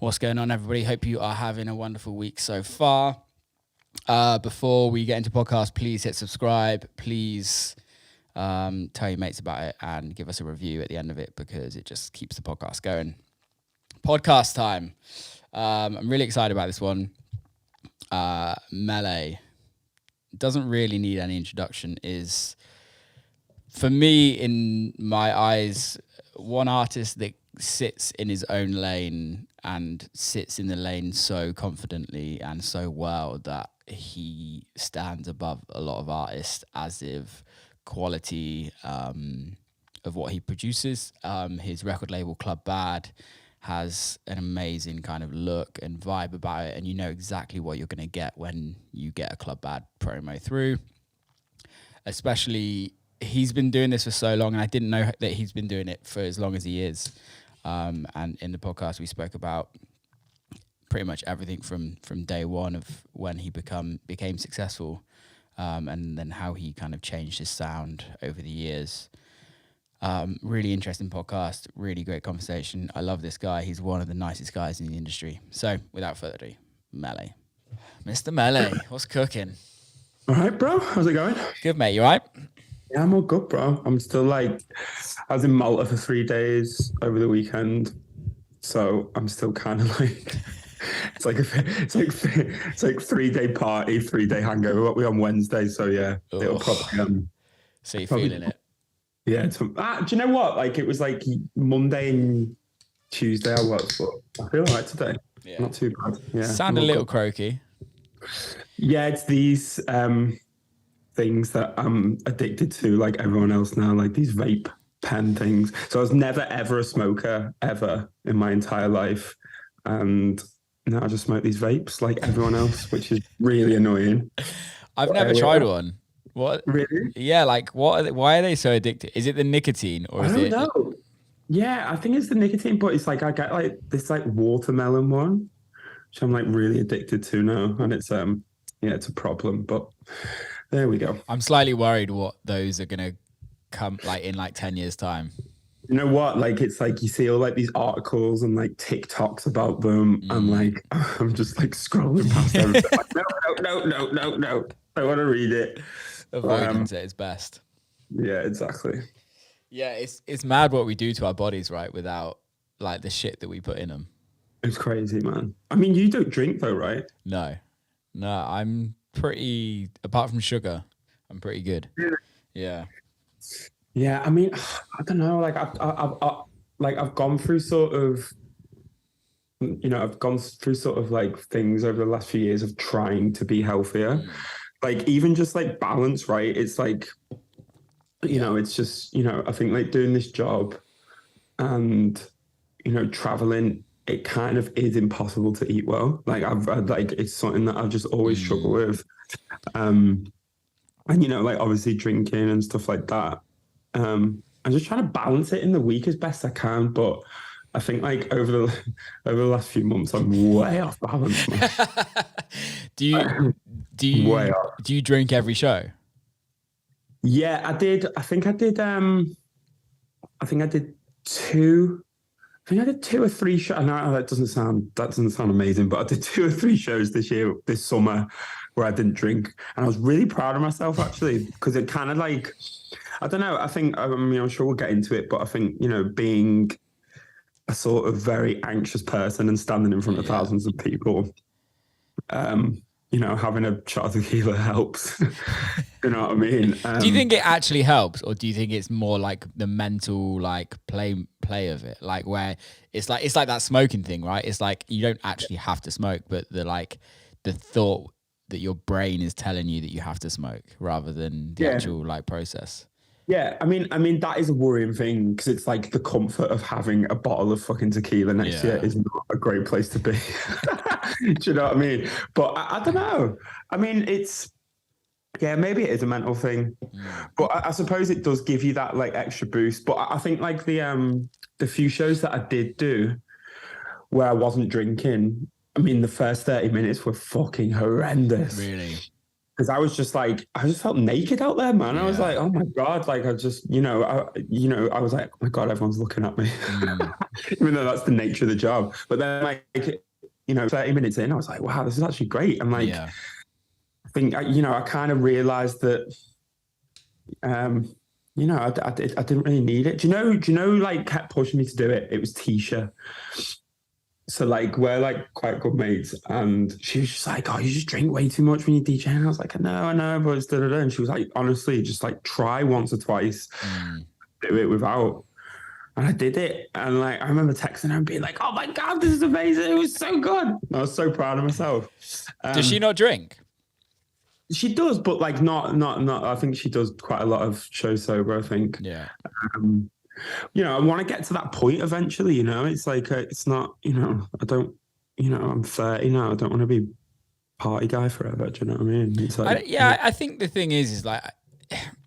What's going on, everybody? Hope you are having a wonderful week so far. Before we get into podcast, please hit subscribe. Please tell your mates about it and give us a review at the end of it because it just keeps the podcast going. Podcast time. I'm really excited about this one. Melé doesn't really need any introduction. Is, for me, in my eyes, one artist that sits in his own lane and sits in the lane so confidently and so well that he stands above a lot of artists as if quality of what he produces. His record label Club Bad has an amazing kind of look and vibe about it, and you know exactly what you're going to get when you get a Club Bad promo through. Especially, he's been doing this for so long, and I didn't know that he's been doing it for as long as he is. And in the podcast, we spoke about pretty much everything from day one of when he became successful, and then how he kind of changed his sound over the years. Really interesting podcast, really great conversation. I love this guy. He's one of the nicest guys in the industry. So without further ado, Melé. Mr. Melé, what's cooking? All right, bro. How's it going? Good, mate. You all right? Yeah, I'm all good, bro. I'm still I was in Malta for 3 days over the weekend. So I'm still kind of it's like 3-day party, 3-day hangover. What we on Wednesday. So yeah, it'll probably, so you're feeling it? Yeah. Do you know what? It was Monday and Tuesday I was, but I feel all right today. Yeah. Not too bad. Yeah. Sound a little croaky. Yeah, it's these things that I'm addicted to, like everyone else now, like these vape pen things. So I was never ever a smoker ever in my entire life, and now I just smoke these vapes like everyone else, which is really annoying. I've never tried one. What? Really? Yeah, why are they so addicted? Is it the nicotine or is it? I don't know. Yeah, I think it's the nicotine, but it's I get this watermelon one, which I'm really addicted to now, and it's it's a problem, but there we go. I'm slightly worried what those are gonna come in 10 years time. You know what? It's you see all these articles and TikToks about them. I'm I'm just scrolling past everything. No. I want to read it. Avoidance at its best. Yeah, exactly. Yeah, it's mad what we do to our bodies, right? Without the shit that we put in them. It's crazy, man. I mean, you don't drink though, right? No, I'm pretty, apart from sugar, I'm pretty good. Yeah. Yeah, I mean, I don't know. I've gone through sort of, things over the last few years of trying to be healthier. Even just balance, right? It's it's just, I think doing this job and, traveling, it kind of is impossible to eat well. It's something that I've just always struggled with. And, obviously drinking and stuff like that. I'm just trying to balance it in the week as best I can. But I think over the last few months, I'm way off balance. Do you drink every show? Yeah, I did. I think I did 2. I think I did 2 or 3 shows. I know that doesn't sound amazing, but I did 2 or 3 shows this summer where I didn't drink, and I was really proud of myself actually, because it kind of I don't know. I think I'm sure we'll get into it, but I think being a sort of very anxious person and standing in front of thousands of people, having a shot of tequila helps. You know what I mean? Do you think it actually helps, or do you think it's more the mental play of it, where it's like that smoking thing, right? It's you don't actually have to smoke, but the thought that your brain is telling you that you have to smoke rather than the actual process. Yeah, I mean that is a worrying thing, because it's the comfort of having a bottle of fucking tequila next to you is not a great place to be. Do you know what I mean? But I don't know. I mean, maybe it is a mental thing, but I suppose it does give you that extra boost. But I think the few shows that I did do where I wasn't drinking, I mean, the first 30 minutes were fucking horrendous. Really? because I was just like, I just felt naked out there, man. I was Yeah. like, oh my God, like I just, I was like, oh my God, everyone's looking at me, even though that's the nature of the job. But then, like, 30 minutes in, I was like, wow, this is actually great. And like, Yeah. I think, I kind of realized that, I didn't really need it. Do you know, like, kept pushing me to do it? It was Tisha. So like we're like quite good mates, and she was just like, "Oh, you just drink way too much when you DJ." And I was like, I know, but it's da-da-da. And she was like, "Honestly, just like try once or twice, do it without." And I did it, and like I remember texting her and being like, "Oh my God, this is amazing! It was so good." I was so proud of myself. Does she not drink? She does, but like not. I think she does quite a lot of show sober. I think. Yeah. Um, I want to get to that point eventually, it's like, it's not, I don't, I'm 30 now. I don't want to be party guy forever. Do you know what I mean? It's like, I think the thing is like,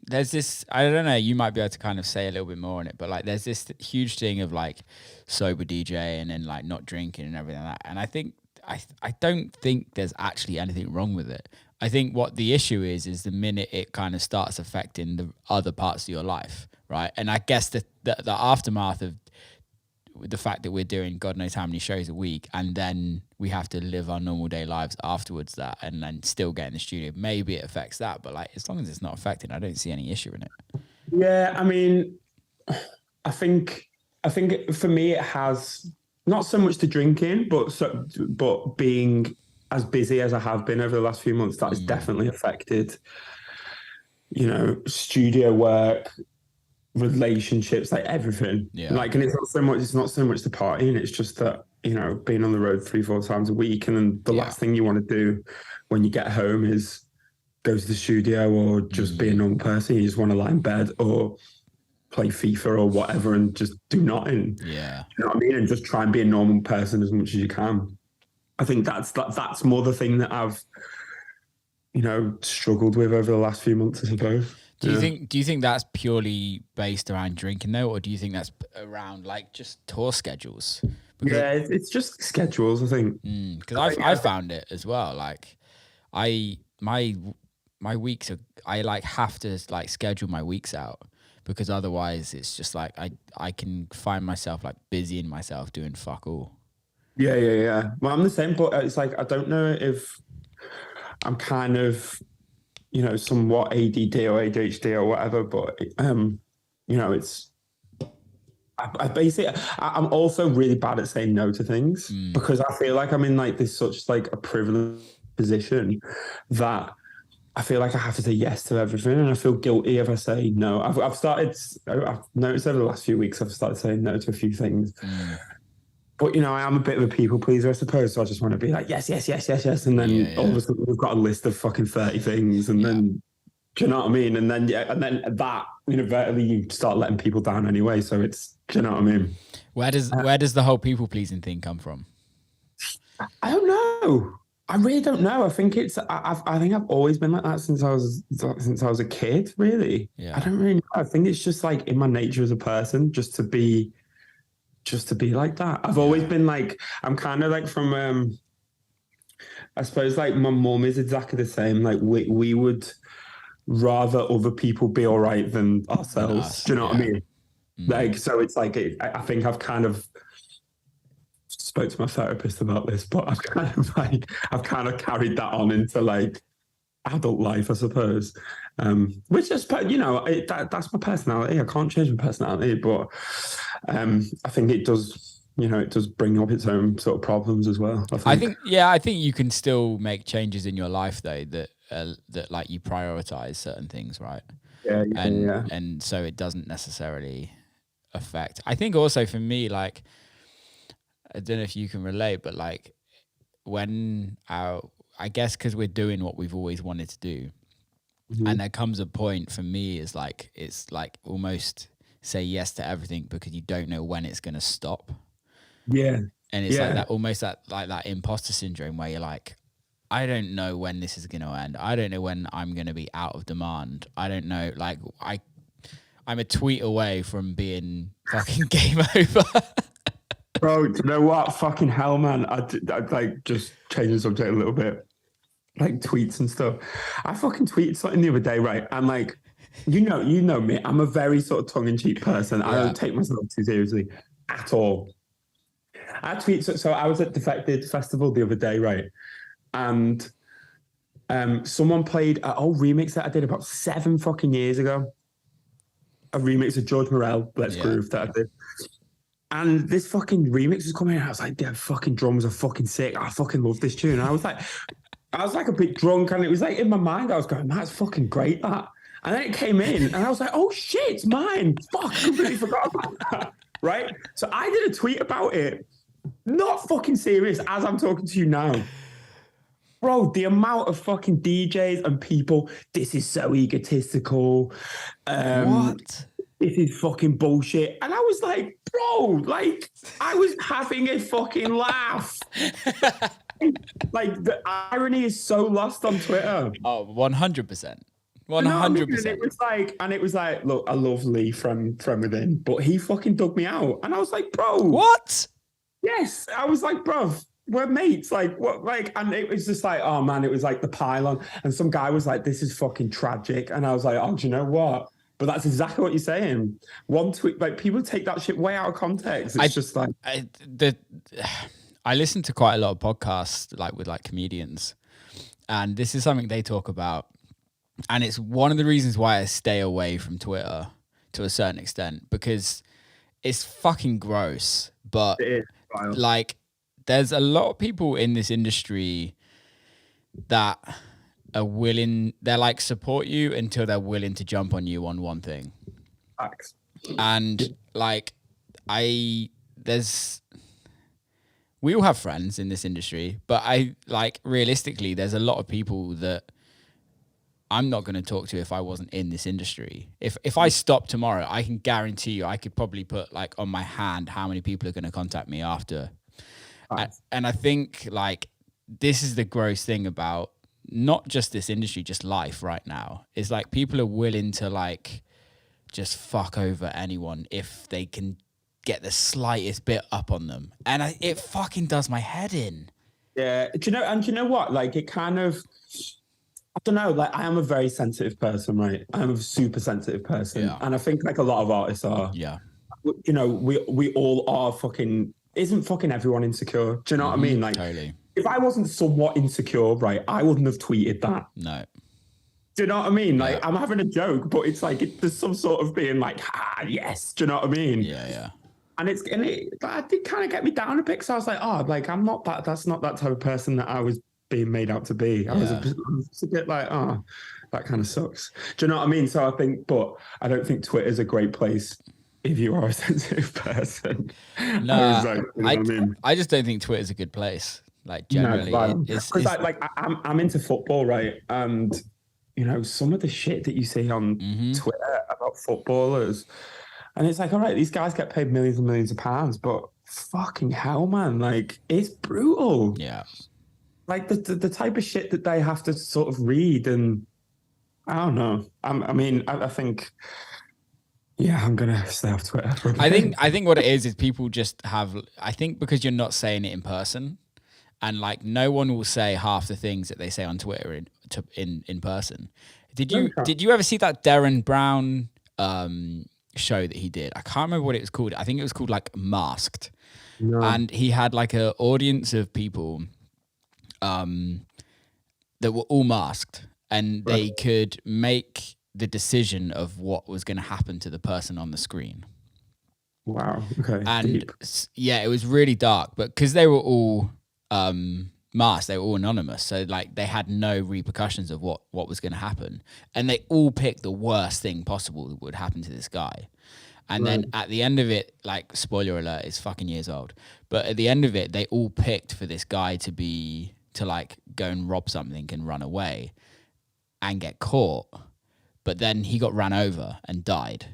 there's this, I don't know, you might be able to kind of say a little bit more on it, but like, there's this huge thing of like sober DJ and then like not drinking and everything like that. And I think, I don't think there's actually anything wrong with it. I think what the issue is the minute it kind of starts affecting the other parts of your life, right? And I guess the aftermath of the fact that we're doing God knows how many shows a week, and then we have to live our normal day lives afterwards, that, and then still get in the studio, maybe it affects that. But like, as long as it's not affecting, I don't see any issue in it. Yeah, I mean, I think for me it has not so much the drinking, but being as busy as I have been over the last few months, that has definitely affected, studio work, relationships, like everything. Yeah. Like, and it's not so much the partying, it's just that, being on the road 3-4 times a week. And then the last thing you want to do when you get home is go to the studio or just be a normal person. You just want to lie in bed or play FIFA or whatever and just do nothing. Yeah. You know what I mean? And just try and be a normal person as much as you can. I think that's more the thing that I've, struggled with over the last few months, I suppose. Do you think that's purely based around drinking though, or do you think that's around like just tour schedules? Because it's just schedules, I think. Because I found it as well. Like, my weeks are, I like have to like schedule my weeks out, because otherwise it's just like I can find myself like busying myself doing fuck all. Yeah. Well, I'm the same, but it's like, I don't know if I'm kind of, somewhat ADD or ADHD or whatever, but, it's, I'm also really bad at saying no to things, because I feel like I'm in like this such like a privileged position that I feel like I have to say yes to everything, and I feel guilty if I say no. I've noticed over the last few weeks, I've started saying no to a few things. But, I am a bit of a people pleaser, I suppose. So I just want to be like, yes. And then all of a sudden we've got a list of fucking 30 things. And then, do you know what I mean? And then that, inadvertently you start letting people down anyway. So it's, do you know what I mean? Where does the whole people pleasing thing come from? I don't know. I really don't know. I think I've always been like that since I was a kid, really. Yeah. I don't really know. I think it's just like in my nature as a person, just to be like that. I've always been like, I'm kind of like from, I suppose like my mum is exactly the same. Like we would rather other people be all right than ourselves. Do you know what I mean? Like, so it's like, I think I've kind of spoke to my therapist about this, but I've kind of carried that on into like adult life, I suppose. Which is, that's my personality. I can't change my personality, but I think it does, it does bring up its own sort of problems as well. I think you can still make changes in your life though, that like you prioritize certain things, right? Yeah. And so it doesn't necessarily affect. I think also for me, like, I don't know if you can relate, but like when I guess because we're doing what we've always wanted to do, and there comes a point for me it's like almost say yes to everything because you don't know when it's going to stop. Yeah. And it's like that, almost that imposter syndrome where you're like, I don't know when this is going to end. I don't know when I'm going to be out of demand. I don't know. Like I'm a tweet away from being fucking game over. Bro, do you know what? Fucking hell, man. I'd like just change the subject a little bit. like tweets and stuff. I fucking tweeted something the other day, right? And like, you know me. I'm a very sort of tongue-in-cheek person. I Yeah. don't take myself too seriously at all. I tweet so I was at Defected Festival the other day, right? And someone played an old remix that I did about 7 fucking years ago. A remix of George Morel, Let's Yeah. Groove, that I did. And this fucking remix was coming out. I was like, the fucking drums are fucking sick. I fucking love this tune. And I was like a bit drunk, and it was like in my mind, I was going, that's fucking great, that. And then it came in, and I was like, oh shit, it's mine. Fuck, I completely forgot about that. Right? So I did a tweet about it. Not fucking serious as I'm talking to you now. Bro, the amount of fucking DJs and people, this is so egotistical. What? This is fucking bullshit. And I was like, bro, like, I was having a fucking laugh. Like, the irony is so lost on Twitter. Oh, 100%. You know what I mean? 100%. And it was like, look, I love Lee from Within, but he fucking dug me out. And I was like, bro. What? Yes. I was like, bro, we're mates. Like, what? Like, and it was just like, oh man, it was like the pylon. And some guy was like, this is fucking tragic. And I was like, oh, do you know what? But that's exactly what you're saying. One tweet, like, people take that shit way out of context. It's just like, I listen to quite a lot of podcasts, like with like comedians, and this is something they talk about, and it's one of the reasons why I stay away from Twitter to a certain extent, because it's fucking gross. But it is. like, there's a lot of people in this industry that are willing, they're like support you until they're willing to jump on you on one thing. Facts. And like, we all have friends in this industry, but I like, realistically, there's a lot of people that I'm not going to talk to if I wasn't in this industry. If I stop tomorrow, I can guarantee you I could probably put like on my hand how many people are going to contact me after. And I think like this is the gross thing about not just this industry, just life right now. Is like people are willing to like just fuck over anyone if they can get the slightest bit up on them. And it fucking does my head in. Yeah. Do you know what? Like, it kind of, I don't know, like, I am a very sensitive person, right? I'm a super sensitive person. Yeah. And I think like a lot of artists are. Yeah. You know, we all are fucking, isn't fucking everyone insecure? Do you know what I mean? Like, totally. If I wasn't somewhat insecure, right, I wouldn't have tweeted that. No. Do you know what I mean? Like, I'm having a joke, but it's like, there's some sort of being like, yes. Do you know what I mean? Yeah, yeah. And it did kind of get me down a bit, because I was like, oh, like, I'm not that, that's not that type of person that I was being made out to be. I was a bit like, oh, that kind of sucks. Do you know what I mean? So I think, but I don't think Twitter's a great place if you are a sensitive person. No, I just don't think Twitter's a good place. Like, generally, because like I'm into football, right? And you know, some of the shit that you see on Twitter about footballers, and it's like, all right, these guys get paid millions and millions of pounds, but fucking hell, man, like, it's brutal. Yeah. Like the type of shit that they have to sort of read, and I don't know. I think. Yeah, I'm gonna stay off Twitter for a bit. I think what it is people just have. I think because you're not saying it in person, and like no one will say half the things that they say on Twitter in person. Did you ever see that Darren Brown show that he did? I can't remember what it was called. I think it was called like Masked, and he had like an audience of people that were all masked, and they could make the decision of what was going to happen to the person on the screen. Wow. Okay. And yeah, it was really dark, but because they were all masked, they were all anonymous, so like they had no repercussions of what was going to happen, and they all picked the worst thing possible that would happen to this guy. And then at the end of it, like, spoiler alert, it's fucking years old, but at the end of it, they all picked for this guy to like go and rob something and run away and get caught. But then he got ran over and died.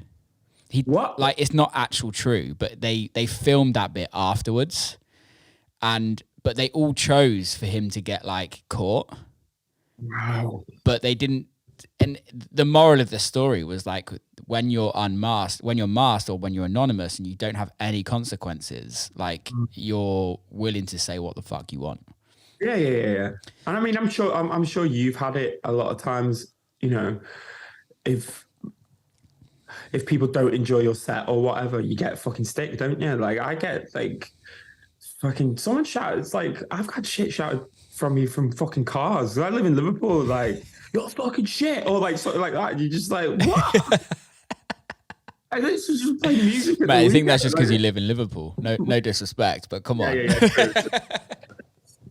What? Like, it's not actual true, but they filmed that bit afterwards, but they all chose for him to get like caught. Wow. But they didn't. And the moral of the story was like, when you're unmasked, when you're masked or when you're anonymous and you don't have any consequences, like you're willing to say what the fuck you want. Yeah. And I mean, I'm sure you've had it a lot of times. You know, if people don't enjoy your set or whatever, you get fucking stick, don't you? Like I get like fucking someone shouted. It's like I've got shit shouted from me from fucking cars. I live in Liverpool. Like you're fucking shit, or like something like that. You're just like what? And this is just playing music at the Mate, I think weekend. that's just because you live in Liverpool. No disrespect, but come on. Yeah. True.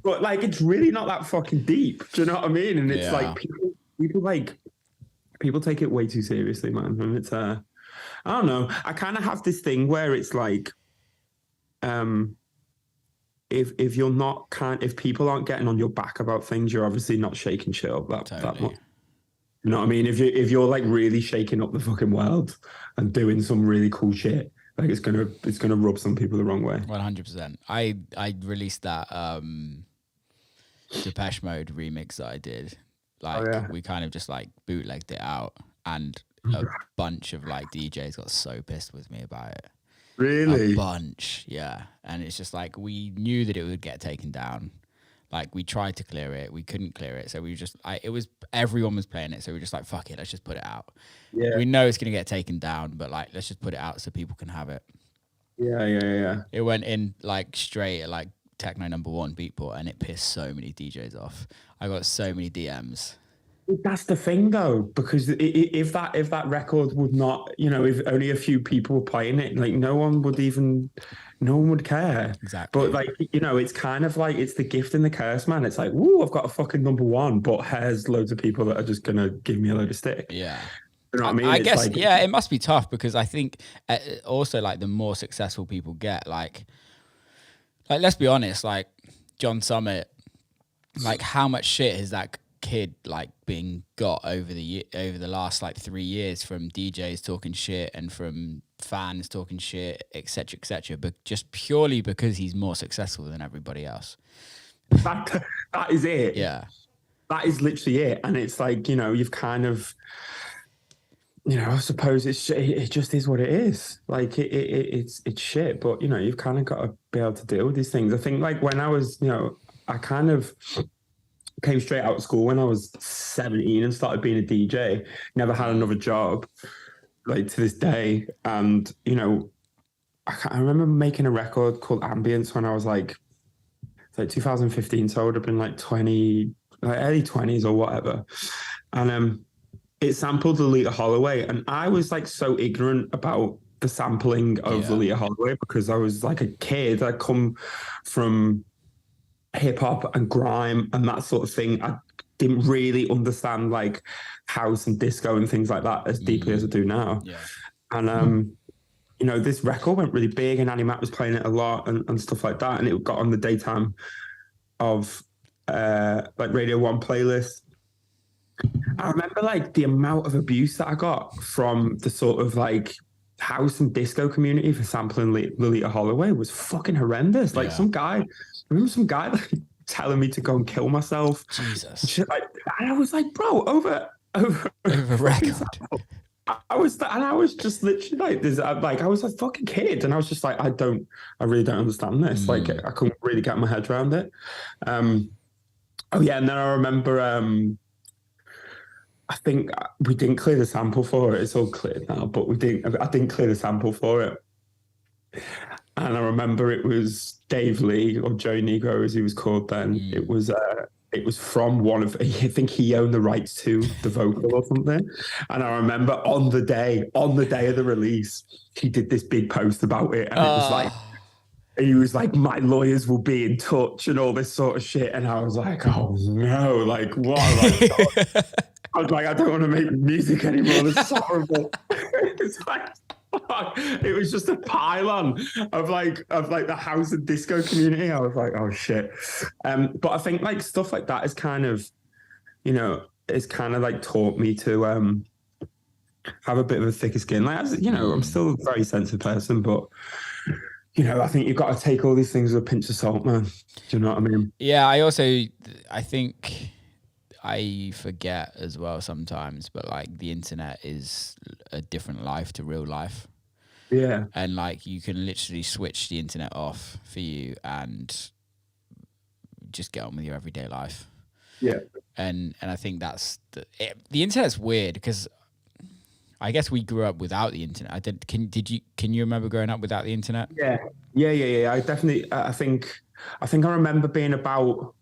But like, it's really not that fucking deep. Do you know what I mean? And it's Yeah, like people like people take it way too seriously, man. And it's I don't know. I kind of have this thing where it's like, um, if you're not if people aren't getting on your back about things, you're obviously not shaking shit up that much. totally. You know what I mean? If you're like really shaking up the fucking world and doing some really cool shit, like it's gonna rub some people the wrong way. 100%. I released that Depeche Mode remix that I did. Oh Like yeah, we kind of just like bootlegged it out, and a bunch of like DJs got so pissed with me about it. A really? bunch, yeah. And it's just like we knew that it would get taken down. Like we tried to clear it, we couldn't clear it, so we just it was everyone was playing it, so we were just like fuck it, let's just put it out. Yeah, We know it's gonna get taken down, but like let's just put it out so people can have it. yeah. It went in like straight at like techno number one Beatport, and it pissed so many DJs off. I got so many DMs. That's the thing, though, because if that record would not, you know, if only a few people were playing it, like no one would care. But Exactly. like, you know, it's kind of like it's the gift and the curse, man. It's like, woo, I've got a fucking number one, but there's loads of people that are just gonna give me a load of stick. Yeah. You know what I mean? I It's guess like, yeah, it must be tough because I think also like the more successful people get, like let's be honest, like John Summit, like how much shit has that kid like been got over the last like 3 years from DJs talking shit and from fans talking shit, etc., but just purely because he's more successful than everybody else. that is it. Yeah, That is literally it. And it's like, you know, you've kind of, you know, I suppose it just is what it is. Like it's shit, but you know, you've kind of got to be able to deal with these things. I think like when I was, you know, I kind of came straight out of school when I was 17 and started being a DJ. Never had another job, like to this day. And you know, I remember making a record called Ambience when I was like 2015, so I would have been like 20, like early 20s or whatever. And it sampled Lolita Holloway, and I was like so ignorant about the sampling of yeah, Lolita Holloway because I was like a kid. I come from hip hop and grime and that sort of thing. I didn't really understand like house and disco and things like that as deeply as I do now. yeah. And you know, this record went really big, and Annie Mac was playing it a lot and stuff like that. And it got on the daytime of like Radio One playlist. I remember like the amount of abuse that I got from the sort of like house and disco community for sampling Lolita Holloway was fucking horrendous. Like Yeah. I remember some guy like telling me to go and kill myself. Jesus. Shit like, and I was like, bro, over Over record. I was just literally like this. Like I was a fucking kid, and I was just like, I really don't understand this. Like I couldn't really get my head around it. Oh yeah, and then I remember. I think we didn't clear the sample for it. It's all cleared now, but we didn't. I didn't clear the sample for it. And I remember it was Dave Lee or Joe Negro as he was called then. It was from one of, I think he owned the rights to the vocal or something. And I remember on the day of the release, he did this big post about it. And it was like, he was like, my lawyers will be in touch and all this sort of shit. And I was like, oh no, like what have I done? I was like, I don't want to make music anymore. This is horrible. It's like, it was just a pylon of the house and disco community. I was like, oh shit. But I think like stuff like that is kind of, you know, it's kind of like taught me to have a bit of a thicker skin. Like, you know, I'm still a very sensitive person, but you know, I think you've got to take all these things with a pinch of salt, man. Do you know what I mean? Yeah, I think I forget as well sometimes, but like the internet is a different life to real life. Yeah. And like you can literally switch the internet off for you and just get on with your everyday life. Yeah. And I think that's the internet's weird because I guess we grew up without the internet. Can you remember growing up without the internet? Yeah. I definitely. I think I remember being about.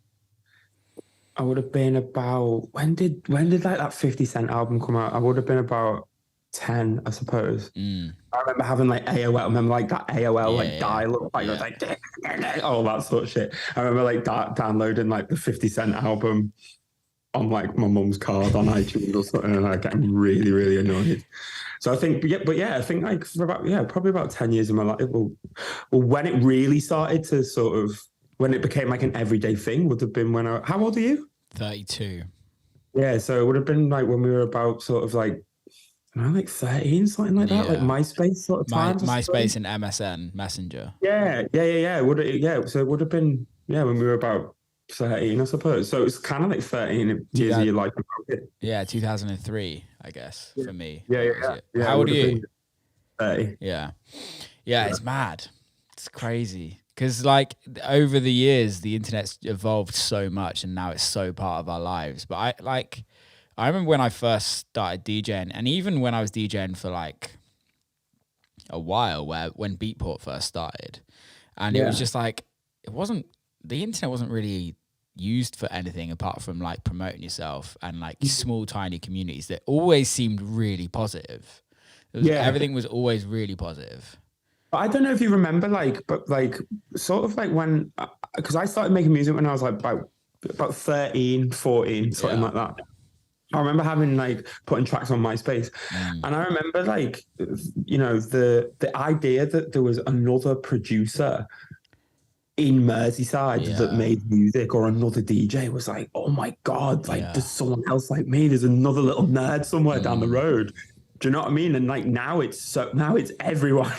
I would have been about when did like that 50 Cent album come out? I would have been about 10, I suppose. I remember having like AOL. I remember like that AOL dial-up, like it was like all that sort of shit. I remember like downloading like the 50 Cent album on like my mum's card on iTunes or something, and like getting really, really annoyed. So I think, I think like for about probably about 10 years of my life. Well, when it really started to sort of when it became like an everyday thing would have been when how old are you? 32. Yeah, so it would have been like when we were about sort of like, I don't know, like 13, something like that, like MySpace sort of time. MySpace and MSN Messenger. Yeah. So it would have been when we were about 13, I suppose. So it's kind of like 13 years of your life about it. Yeah, 2003, I guess, for me. Yeah. How old are you? 30. Yeah, it's mad. It's crazy. Because, like, over the years, the internet's evolved so much and now it's so part of our lives. But I remember when I first started DJing, and even when I was DJing for, like, a while, when Beatport first started, and it was just, like, the internet wasn't really used for anything apart from, like, promoting yourself and, like, small, tiny communities that always seemed really positive. Everything was always really positive. I don't know if you remember, but sort of like when, because I started making music when I was like about 13, 14, something like that. I remember having like putting tracks on MySpace, and I remember like, the idea that there was another producer in Merseyside that made music or another DJ was like, oh my God, like there's someone else like me. There's another little nerd somewhere down the road. Do you know what I mean? And like now it's everyone.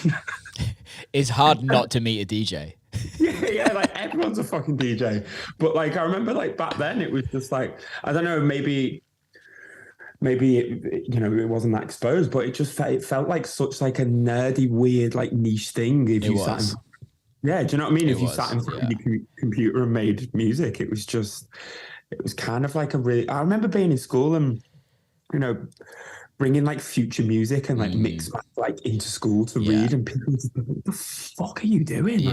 It's hard not to meet a DJ. yeah, like everyone's a fucking DJ. But like I remember like back then it was just like, I don't know, maybe it wasn't that exposed, but it felt like such like a nerdy, weird, like niche thing. If you sat in, do you know what I mean? If you sat in front of your computer and made music, it was kind of like I remember being in school and bringing like future music and like mix like into school to read, and people were just like, what the fuck are you doing?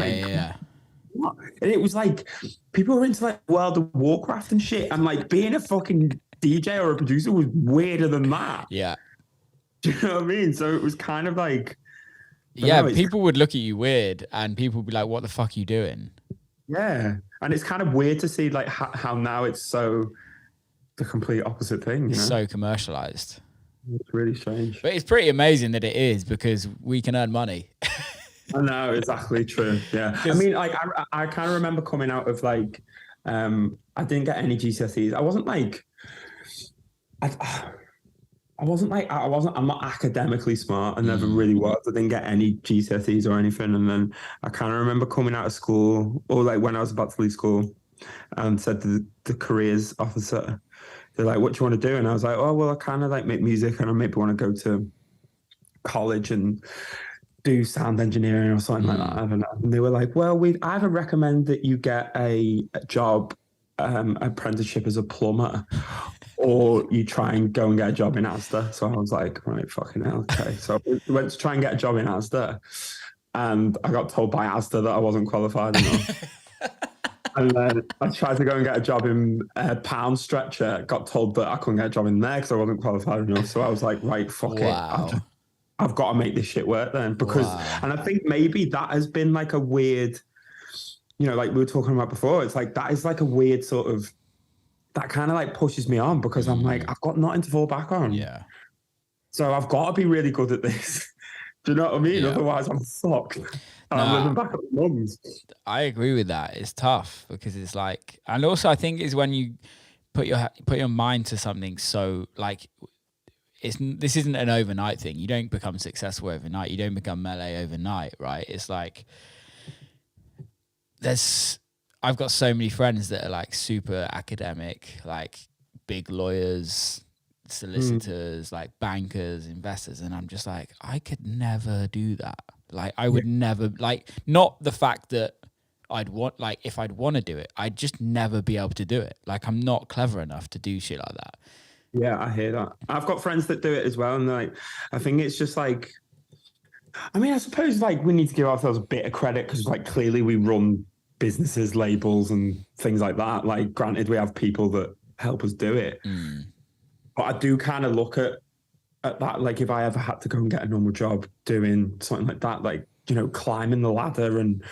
What? And it was like people were into like World of Warcraft and shit, and like being a fucking DJ or a producer was weirder than that. Yeah. Do you know what I mean? So it was kind of like, people would look at you weird, and people would be like, "What the fuck are you doing?" Yeah, and it's kind of weird to see like how now it's so the complete opposite thing. It's so commercialized. It's really strange. But it's pretty amazing that it is, because we can earn money. I know, exactly true. Yeah. I mean, like, I kind of remember coming out of like, I didn't get any GCSEs. I'm not academically smart. I never really was. I didn't get any GCSEs or anything. And then I kind of remember coming out of school, or like when I was about to leave school, and said to the careers officer, they're like, what do you want to do? And I was like, oh, well, I kind of like make music and I maybe want to go to college and do sound engineering or something like that. I don't know. And they were like, well, we either recommend that you get a job, apprenticeship as a plumber, or you try and go and get a job in Asda. So I was like, right, fucking hell, okay. So I went to try and get a job in Asda, and I got told by Asda that I wasn't qualified enough. And then I tried to go and get a job in Pound Stretcher, got told that I couldn't get a job in there because I wasn't qualified enough. So I was like, right, fuck it. I've got to make this shit work then. Because, and I think maybe that has been like a weird, like we were talking about before, it's like, that is like a weird sort of, that kind of like pushes me on, because I'm like, I've got nothing to fall back on. Yeah. So I've got to be really good at this. Do you know what I mean? Yeah. Otherwise I'm fucked. I'm living back at mum's. I agree with that. It's tough, because it's like, and also I think is when you put your mind to something, so like this isn't an overnight thing. You don't become successful overnight. You don't become Melé overnight, right? It's like I've got so many friends that are like super academic, like big lawyers, solicitors, like bankers, investors, and I'm just like, I could never do that. Like I would never, like, not the fact that if I'd want to do it, I'd just never be able to do it. Like, I'm not clever enough to do shit like that. Yeah, I hear that. I've got friends that do it as well, and like, I think it's just like, I mean, I suppose like we need to give ourselves a bit of credit because like clearly we run businesses, labels, and things like that. Like, granted, we have people that help us do it, but I do kind of look at that. Like, if I ever had to go and get a normal job doing something like that, like, you know, climbing the ladder and,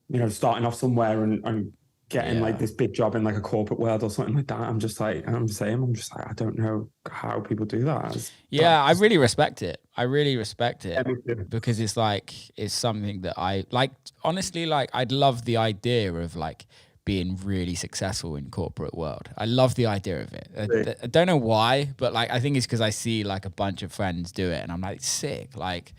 you know, starting off somewhere and getting like this big job in like a corporate world or something like that. I'm just like, I don't know how people do that. I really respect it. Because it's something that I like. Honestly, like, I'd love the idea of like being really successful in corporate world. I love the idea of it. I don't know why, but like, I think it's because I see like a bunch of friends do it and I'm like, sick. Like,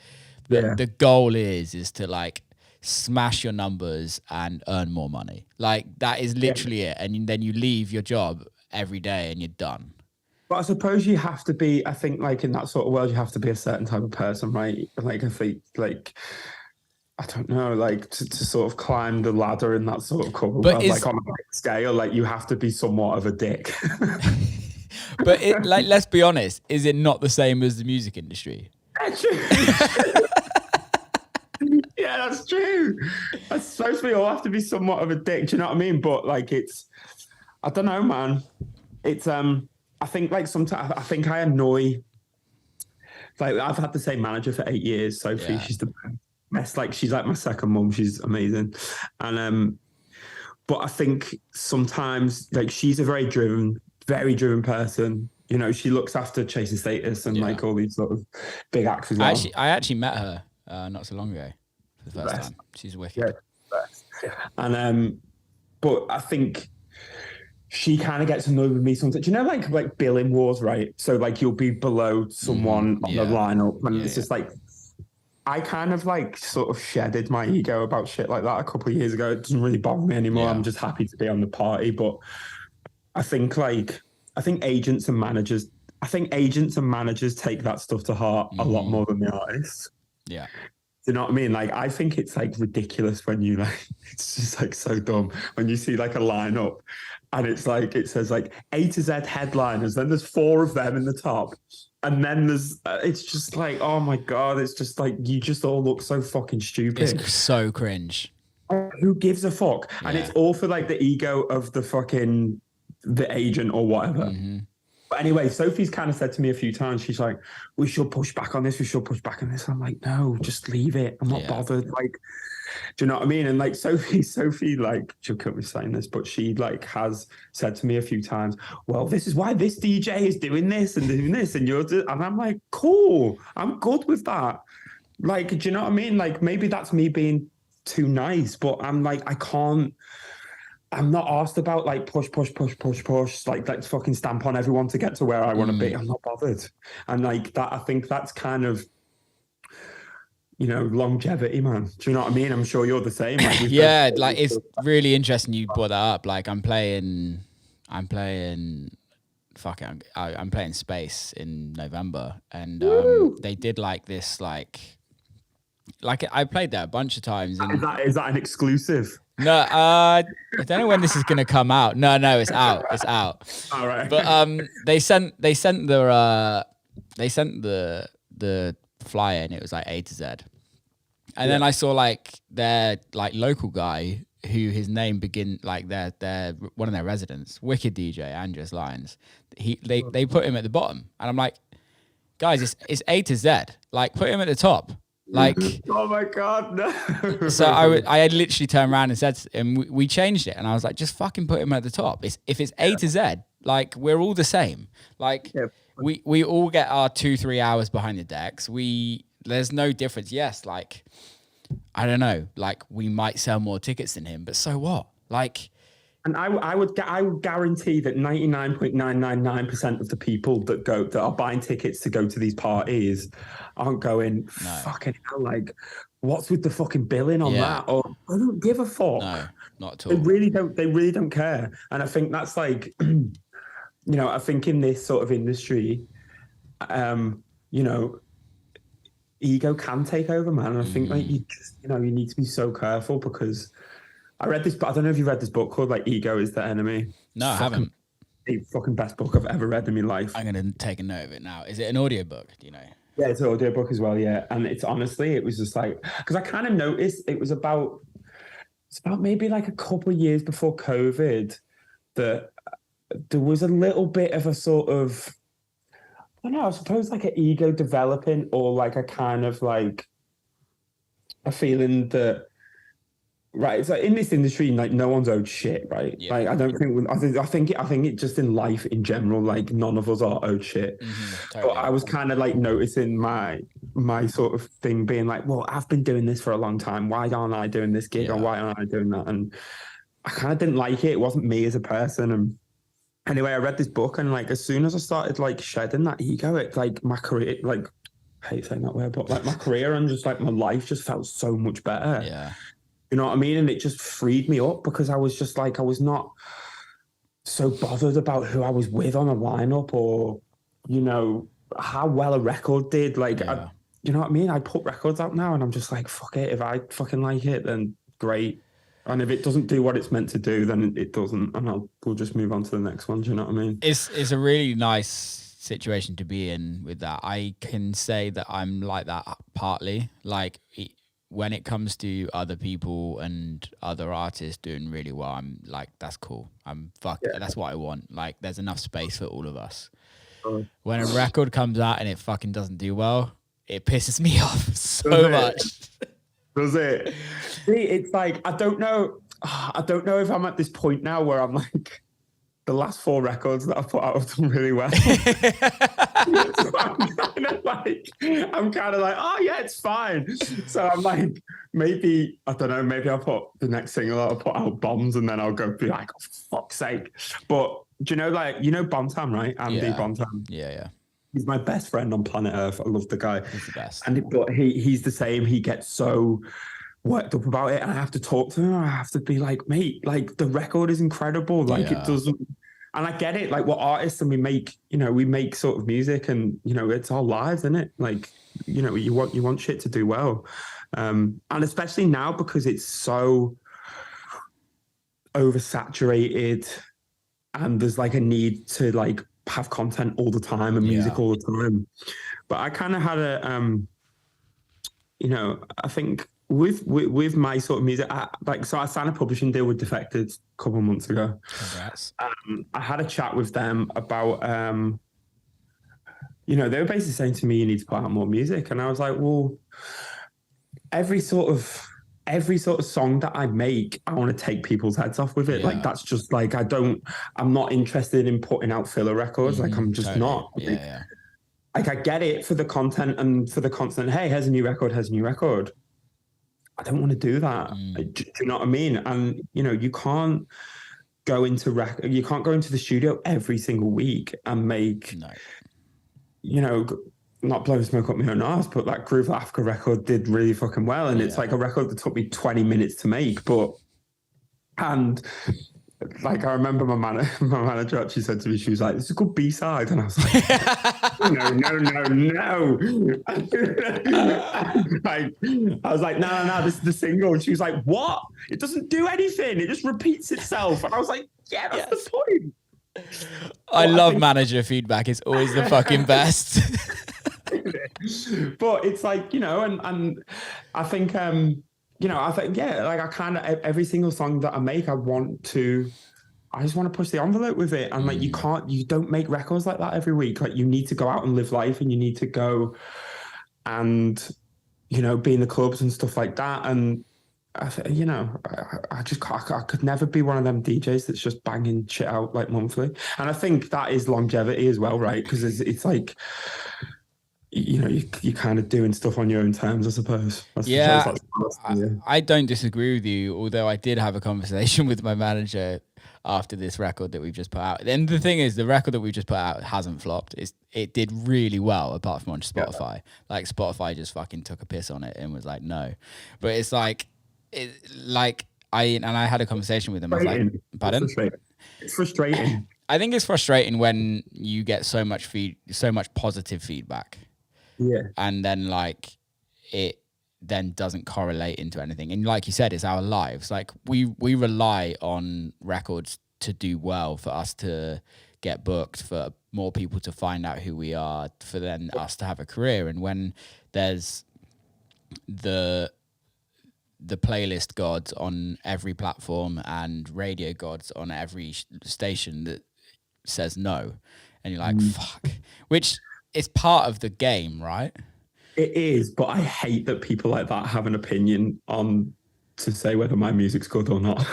the goal is to like smash your numbers and earn more money. Like, that is literally it. And then you leave your job every day and you're done. But I suppose you have to be, I think like in that sort of world, you have to be a certain type of person, right? Like, I think like, I don't know, like to sort of climb the ladder in that sort of corporate world, like on a big scale, like you have to be somewhat of a dick. But like, let's be honest, is it not the same as the music industry? Yeah, that's true. I suppose we all have to be somewhat of a dick. Do you know what I mean? But like, I don't know, man. It's I think like sometimes I think I annoy. Like, I've had the same manager for 8 years. Sophie, she's the best. Like, she's like my second mum. She's amazing, and but I think sometimes like she's a very driven person. You know, she looks after Chasing Status and like all these sort of big acts as well. I actually met her not so long ago for the first time. She's wicked. Yeah, and but I think she kind of gets annoyed with me sometimes. Do you know, like billing wars, right? So like you'll be below someone on the lineup, and it's just like, I kind of like sort of shedded my ego about shit like that a couple of years ago. It doesn't really bother me anymore. I'm just happy to be on the party. But I think agents and managers take that stuff to heart a lot more than the artists. Yeah. Do you know what I mean? Like, I think it's like ridiculous when you like, it's just like so dumb when you see like a lineup and it's like, it says like A to Z headliners, then there's 4 of them in the top. And then there's, it's just like, oh my God, it's just like, you just all look so fucking stupid. It's so cringe. Who gives a fuck? Yeah. And it's all for like the ego of the agent or whatever. But anyway, Sophie's kind of said to me a few times, she's like, we should push back on this. I'm like, no, just leave it. I'm not bothered. Like, do you know what I mean? And like Sophie, like, she'll kill me saying this, but she like has said to me a few times, well, this is why this DJ is doing this and doing this. And I'm like, cool, I'm good with that. Like, do you know what I mean? Like, maybe that's me being too nice, but I'm like, I'm not asked about like push, like let's fucking stamp on everyone to get to where I want to be. I'm not bothered. And like that, I think that's kind of, you know, longevity, man. Do you know what I mean? I'm sure you're the same. Like, like it's really interesting you brought that up. Like I'm playing Space in November, and they did like this, like I played there a bunch of times. And is that an exclusive? No, I don't know when this is gonna come out. No, it's out. It's out. All right. But they sent the flyer and it was like A to Z. And then I saw like their like local guy who his name begin like their one of their residents, wicked DJ Andrews Lyons. They put him at the bottom, and I'm like, guys, it's A to Z. Like, put him at the top. Like, oh my God, no. So I had literally turned around and said, and we changed it, and I was like, just fucking put him at the top. If it's A to Z, like, we're all the same. Like, we all get our 2-3 hours behind the decks. There's no difference. Yes, like, I don't know, like, we might sell more tickets than him, but so what? Like, and I would guarantee that 99.999% of the people that are buying tickets to go to these parties aren't going, fucking hell, like, what's with the fucking billing on that? Or I don't give a fuck. No, not at all. They really don't care. And I think that's like, you know, I think in this sort of industry, you know, ego can take over, man. And I think like you need to be so careful because I read this, but I don't know if you read this book called like Ego is the Enemy. No, I haven't. The fucking best book I've ever read in my life. I'm going to take a note of it now. Is it an audiobook? Do you know? Yeah, it's an audiobook as well, yeah. And it's honestly, it was just like, because I kind of noticed it's about maybe like a couple of years before COVID that there was a little bit of a sort of, I don't know, I suppose like an ego developing, or like a kind of like a feeling that, right, it's like in this industry, like no one's owed shit, right? Yeah. Like I don't think, I think it just in life in general, like none of us are owed shit. Totally. But I was kind of like noticing my sort of thing being like, well, I've been doing this for a long time. Why aren't I doing this gig, or why aren't I doing that? And I kind of didn't like it. It wasn't me as a person. And anyway, I read this book, and like as soon as I started like shedding that ego, it like my career, like I hate saying that word, but like my career and just like my life just felt so much better. Yeah. You know what I mean? And it just freed me up, because I was just like, I was not so bothered about who I was with on a lineup, or, you know, how well a record did. Like, you know what I mean? I put records out now and I'm just like, fuck it. If I fucking like it, then great. And if it doesn't do what it's meant to do, then it doesn't. And we'll just move on to the next one. Do you know what I mean? It's a really nice situation to be in with that. I can say that I'm like that partly. Like, when it comes to other people and other artists doing really well, I'm like, that's cool. That's what I want. Like, there's enough space for all of us. When a record comes out and it fucking doesn't do well, it pisses me off so much. Does it? See, it's like, I don't know if I'm at this point now where I'm like, the last 4 records that I've put out have done really well. So I'm kind of like, oh yeah, it's fine. So I'm like, maybe, I don't know, maybe I'll put the next single, I'll put out Bombs, and then I'll go be like, oh, for fuck's sake. But do you know, like, you know Bontam, right? Andy Bontam. Yeah. He's my best friend on planet Earth. I love the guy. He's the best. But he's the same. He gets so worked up about it, and I have to talk to him. I have to be like, mate, like the record is incredible. Like it doesn't, and I get it. Like we're artists, and we make sort of music, and you know, it's our lives, isn't it? Like, you know, you want shit to do well, and especially now because it's so oversaturated, and there's like a need to like have content all the time and music all the time. But I kind of had a, you know, I think with my sort of music, so I signed a publishing deal with Defected a couple of months ago. Congrats. I had a chat with them about, you know, they were basically saying to me, you need to put out more music. And I was like, well, every sort of song that I make, I want to take people's heads off with it. Like, that's just like, I'm not interested in putting out filler records. Like, I'm just not. Like, I get it for the content and for the constant, hey, here's a new record. I don't want to do that. Do you know what I mean? And, you know, you can't go into the studio every single week and make, you know, not blowing smoke up my own arse, but that Groove Africa record did really fucking well. And it's like a record that took me 20 minutes to make. And like, I remember my manager actually said to me, she was like, it's a good B-side. And I was like, no. Like, I was like, no, this is the single. And she was like, what? It doesn't do anything. It just repeats itself. And I was like, yeah, that's the point. I love manager feedback. It's always the fucking best. But it's like, you know, and I think, you know, I think, like I kind of, every single song that I make, I just want to push the envelope with it. And like, you don't make records like that every week. Like, you need to go out and live life, and you need to go and, you know, be in the clubs and stuff like that. And you know, I could never be one of them DJs that's just banging shit out like monthly. And I think that is longevity as well, right? Because it's like, you know, you're kind of doing stuff on your own terms, I suppose. I don't disagree with you, although I did have a conversation with my manager after this record that we've just put out. And the thing is, the record that we just put out hasn't flopped. It did really well, apart from on Spotify. Yeah. Like, Spotify just fucking took a piss on it and was like, no. But it's like, I had a conversation with him. I was like, pardon? It's frustrating. I think it's frustrating when you get so much positive feedback. Yeah. And then like then doesn't correlate into anything. And like you said, it's our lives. Like we rely on records to do well, for us to get booked, for more people to find out who we are, for then us to have a career. And when there's the playlist gods on every platform and radio gods on every station that says no, and you're like, fuck, which is part of the game, right? It is, but I hate that people like that have an opinion on to say whether my music's good or not.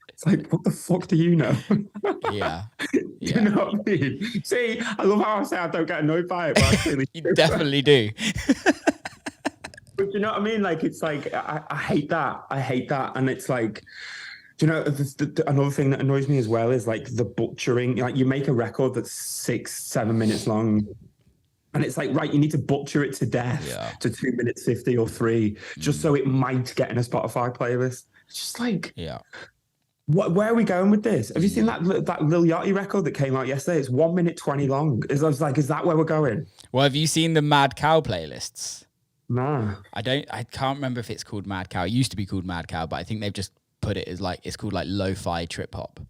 It's like, what the fuck do you know? Yeah. Do you know what I mean? See, I love how I say I don't get annoyed by it, but I really you definitely do. But you know what I mean? Like, it's like, I hate that. I hate that. And it's like, do you know, another thing that annoys me as well is like the butchering. Like, you make a record that's 6-7 minutes long, and it's like, right, you need to butcher it to death to 2 minutes 50 or 3, just so it might get in a Spotify playlist. It's just like, where are we going with this? Have you seen that Lil Yachty record that came out yesterday? It's 1 minute 20 long. I was like, is that where we're going? Well, have you seen the Mad Cow playlists? No. I can't remember if it's called Mad Cow. It used to be called Mad Cow, but I think they've just put it as like, it's called like lo-fi trip hop.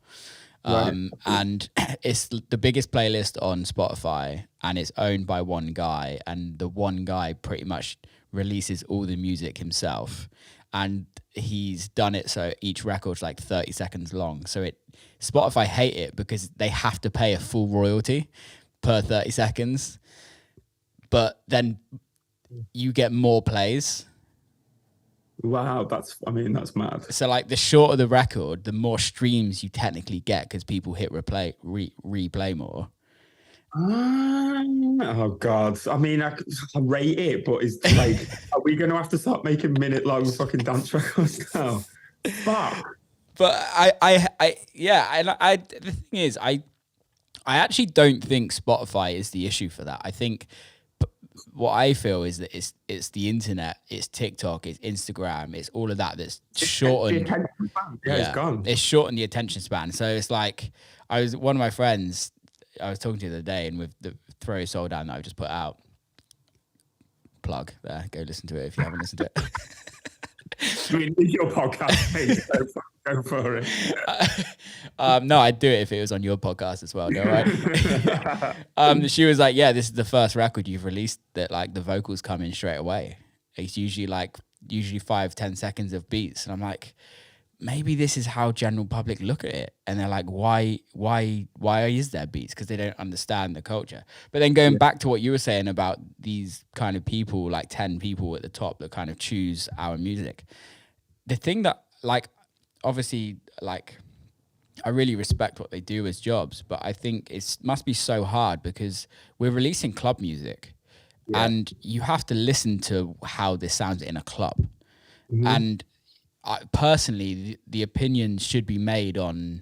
And it's the biggest playlist on Spotify, and it's owned by one guy, and the one guy pretty much releases all the music himself, and he's done it so each record's like 30 seconds long. So Spotify hate it because they have to pay a full royalty per 30 seconds, but then you get more plays. Wow, that's mad. So like the shorter the record, the more streams you technically get, because people hit replay more. Oh God! I mean, I rate it, but it's like, are we going to have to start making minute-long fucking dance records now? Fuck. But the thing is, I actually don't think Spotify is the issue for that. I think what I feel is that it's the internet, it's TikTok, it's Instagram, it's all of that that's shortened. It's gone. It's shortened the attention span. So it's like, one of my friends I was talking to the other day, and with the Throw Your Soul Down that I've just put out, plug there, go listen to it if you haven't listened to it. I mean, it's your podcast, mate. Go for it. No, I'd do it if it was on your podcast as well. No, right? She was like, "Yeah, this is the first record you've released that like the vocals come in straight away. It's usually 5-10 seconds of beats." And I'm like, maybe this is how general public look at it, and they're like, why is there beats? Because they don't understand the culture. But then going back to what you were saying about these kind of people, like 10 people at the top that kind of choose our music, the thing that, like, obviously, like, I really respect what they do as jobs, but I think it must be so hard because we're releasing club music, and you have to listen to how this sounds in a club. And personally, the opinion should be made on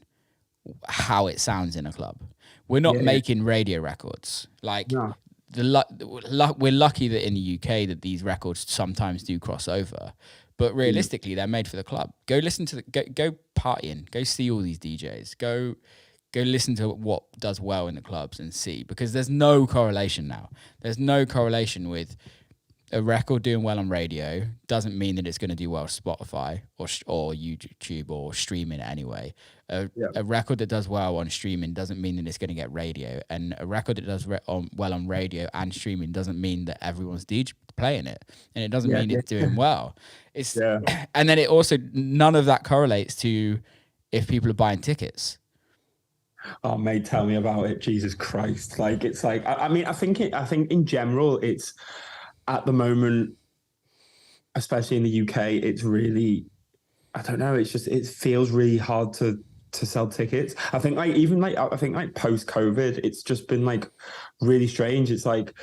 how it sounds in a club. We're not making radio records. Like, we're lucky that in the UK that these records sometimes do cross over, but realistically, they're made for the club. Go listen to go partying, go see all these DJs, go listen to what does well in the clubs and see, because there's no correlation now. There's no correlation with a record doing well on radio doesn't mean that it's going to do well on Spotify or YouTube or streaming anyway. A record that does well on streaming doesn't mean that it's going to get radio, and a record that does well on radio and streaming doesn't mean that everyone's DJ playing it, and it doesn't mean it's doing well. And then it also, none of that correlates to if people are buying tickets. Oh, mate, tell me about it. Jesus Christ! Like, it's like, I mean, I think in general, it's, at the moment, especially in the UK, it's really, I don't know, it's just, it feels really hard to sell tickets. I think post-COVID, it's just been like really strange. It's like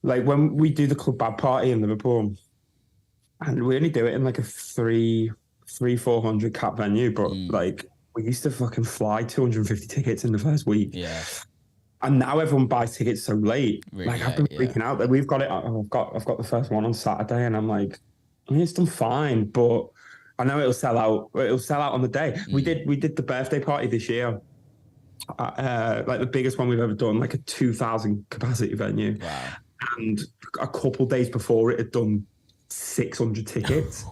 when we do the Club Bad Party in Liverpool, and we only do it in like a 400 cap venue, but like we used to fucking fly 250 tickets in the first week. Yeah. And now everyone buys tickets so late. Really, like, I've been freaking out that we've got it. I've got the first one on Saturday, and I'm like, I mean, it's done fine, but I know it'll sell out. It'll sell out on the day. We did the birthday party this year, like the biggest one we've ever done, like a 2,000 capacity venue. Wow. And a couple days before it had done 600 tickets.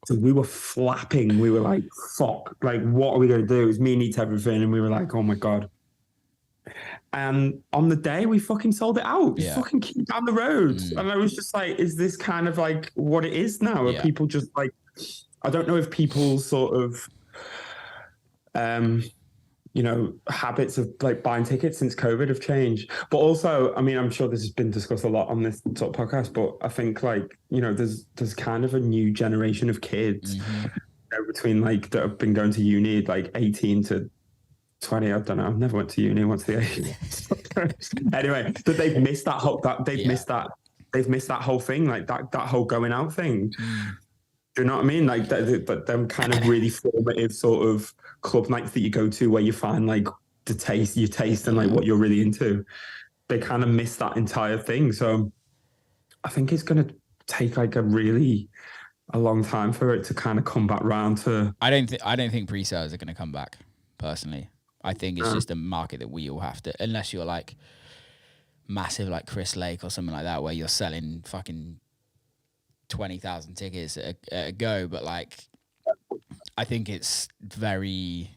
So we were flapping. We were like, fuck, like, what are we going to do? It was me and Eat Everything. And we were like, oh my God. And on the day, we fucking sold it out. We fucking keep down the road. And I was just like, is this kind of like what it is now? Are people just like, I don't know if people's sort of, habits of like buying tickets since COVID have changed. But also, I mean, I'm sure this has been discussed a lot on this sort of podcast, but I think like, there's kind of a new generation of kids between like that have been going to uni like 18 to 20. I don't know. I've never went to uni. What's the age? Anyway, but they've missed that whole they've missed that whole thing, like that whole going out thing. Do you know what I mean? Like them kind of really formative sort of club nights that you go to where you find like your taste and like what you're really into. They kind of miss that entire thing. So I think it's going to take like a long time for it to kind of come back round to. I don't think pre-sales are going to come back personally. I think it's just a market that we all have to, unless you're like massive like Chris Lake or something like that, where you're selling fucking 20,000 tickets at a go. But like, I think it's very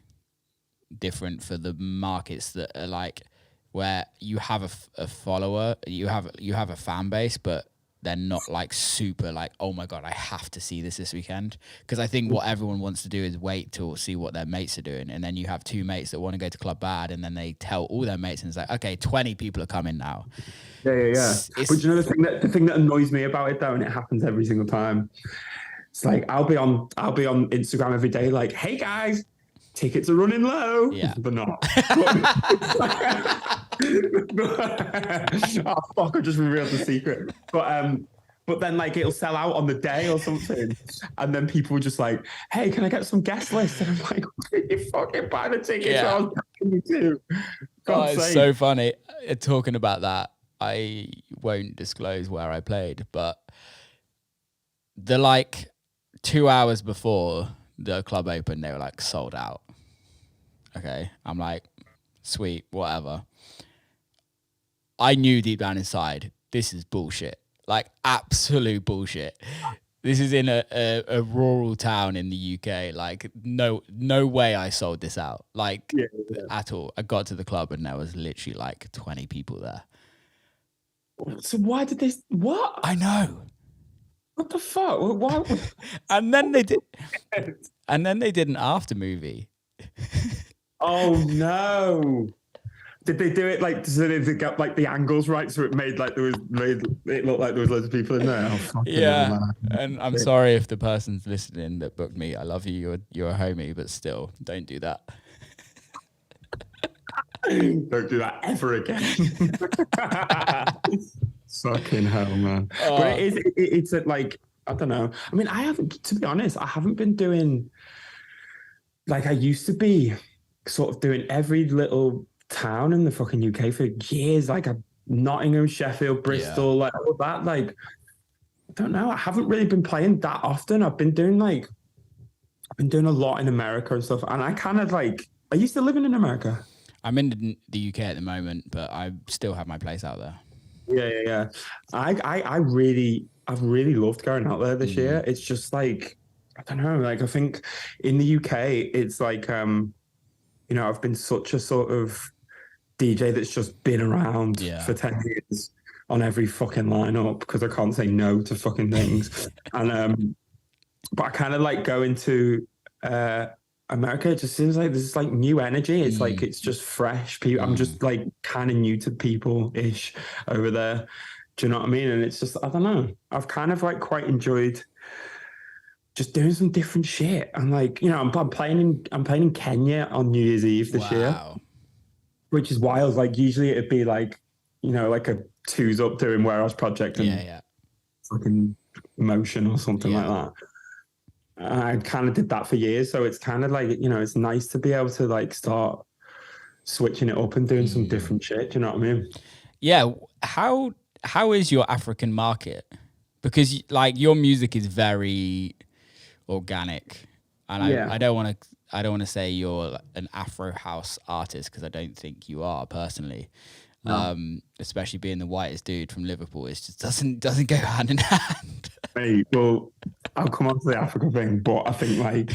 different for the markets that are like where you have a follower, you have a fan base, but they're not like super like, oh my God, I have to see this weekend. Because I think what everyone wants to do is wait to see what their mates are doing. And then you have two mates that want to go to Club Bad, and then they tell all their mates and it's like, okay, 20 people are coming now. Yeah. But you know, the thing that annoys me about it though, and it happens every single time, it's like I'll be on Instagram every day like, hey guys, tickets are running low. Yeah. But not. Oh fuck, I just revealed the secret. But then like it'll sell out on the day or something. And then people are just like, hey, can I get some guest lists? And I'm like, you fucking buy the tickets. Yeah. I was paying you too. It's so funny. Talking about that, I won't disclose where I played, but the like 2 hours before the club opened, they were like sold out. Okay. I'm like, sweet, whatever. I knew deep down inside, this is bullshit. Like absolute bullshit. This is in a rural town in the UK. Like no way I sold this out. Like at all. I got to the club and there was literally like 20 people there. So why did they? What? I know. What the fuck? Why? And then they did. And then they did an after movie. Oh no! Did they do it like so they got like the angles right, so it made like it looked like there was loads of people in there? Oh, yeah, and I'm sorry if the person's listening that booked me. I love you. You're a homie, but still, don't do that. Don't do that ever again. Fucking hell, man. But it's like, I don't know. I mean, to be honest, I haven't been doing like I used to be, sort of doing every little town in the fucking UK for years, like Nottingham, Sheffield, Bristol, like all that. Like, I don't know. I haven't really been playing that often. I've been doing a lot in America and stuff. And I kind of like, I used to live in America. I'm in the UK at the moment, but I still have my place out there. Yeah. I've really loved going out there this year. It's just like, I don't know. Like, I think in the UK, it's like, I've been such a sort of DJ that's just been around for 10 years on every fucking lineup because I can't say no to fucking things. And but I kind of like going to America. It just seems like there's like new energy. It's like it's just fresh. People, I'm just like kind of new to people-ish over there. Do you know what I mean? And it's just, I don't know. I've kind of like quite enjoyed just doing some different shit. And like, I'm playing in Kenya on New Year's Eve this year, which is wild. Like usually it'd be like, like a twos up doing Warehouse Project and fucking Motion or something like that. I kind of did that for years. So it's kind of like, it's nice to be able to like start switching it up and doing some different shit. Do you know what I mean? Yeah. How is your African market? Because like your music is very organic, and I don't want to say you're an Afro house artist because I don't think you are personally. No. Especially being the whitest dude from Liverpool. It just doesn't go hand in hand. Hey, well, I'll come on to the Africa thing, but I think like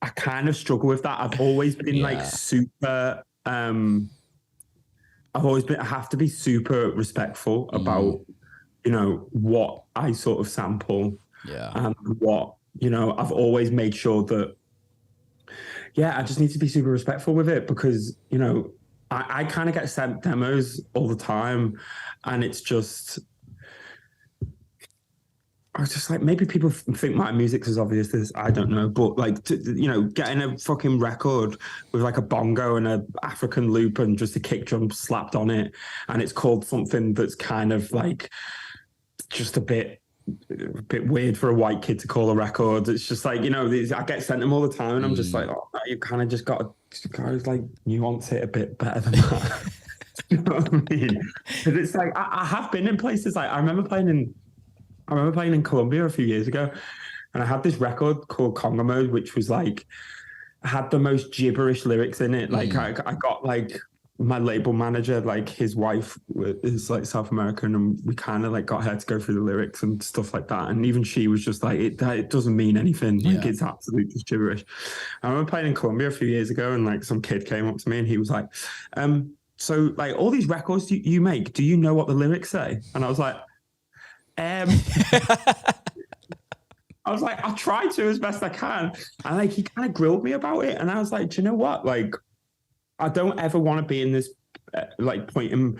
I kind of struggle with that. I've always been like super. I've always been. I have to be super respectful about what I sort of sample. Yeah. And what I've always made sure that. Yeah, I just need to be super respectful with it because I kind of get sent demos all the time, and it's just. I was just like, maybe people think my music's as obvious as I don't know, but like, getting a fucking record with like a bongo and a African loop and just a kick drum slapped on it, and it's called something that's kind of like just a bit weird for a white kid to call a record. It's just like I get sent them all the time, and I'm just like, oh, you kind of just got to like nuance it a bit better than that. You know what I mean? Because it's like I have been in places like I remember playing in Colombia a few years ago, and I had this record called Congo Mode, which was like had the most gibberish lyrics in it. Like I got like my label manager, like his wife is like South American, and we kind of like got her to go through the lyrics and stuff like that. And even she was just like, it doesn't mean anything. Like it's absolute just gibberish. I remember playing in Colombia a few years ago, and like some kid came up to me and he was like, so like all these records you make, do you know what the lyrics say? And I was like, I was like, I try to as best I can. And like, he kind of grilled me about it. And I was like, do you know what? Like, I don't ever want to be in this like point in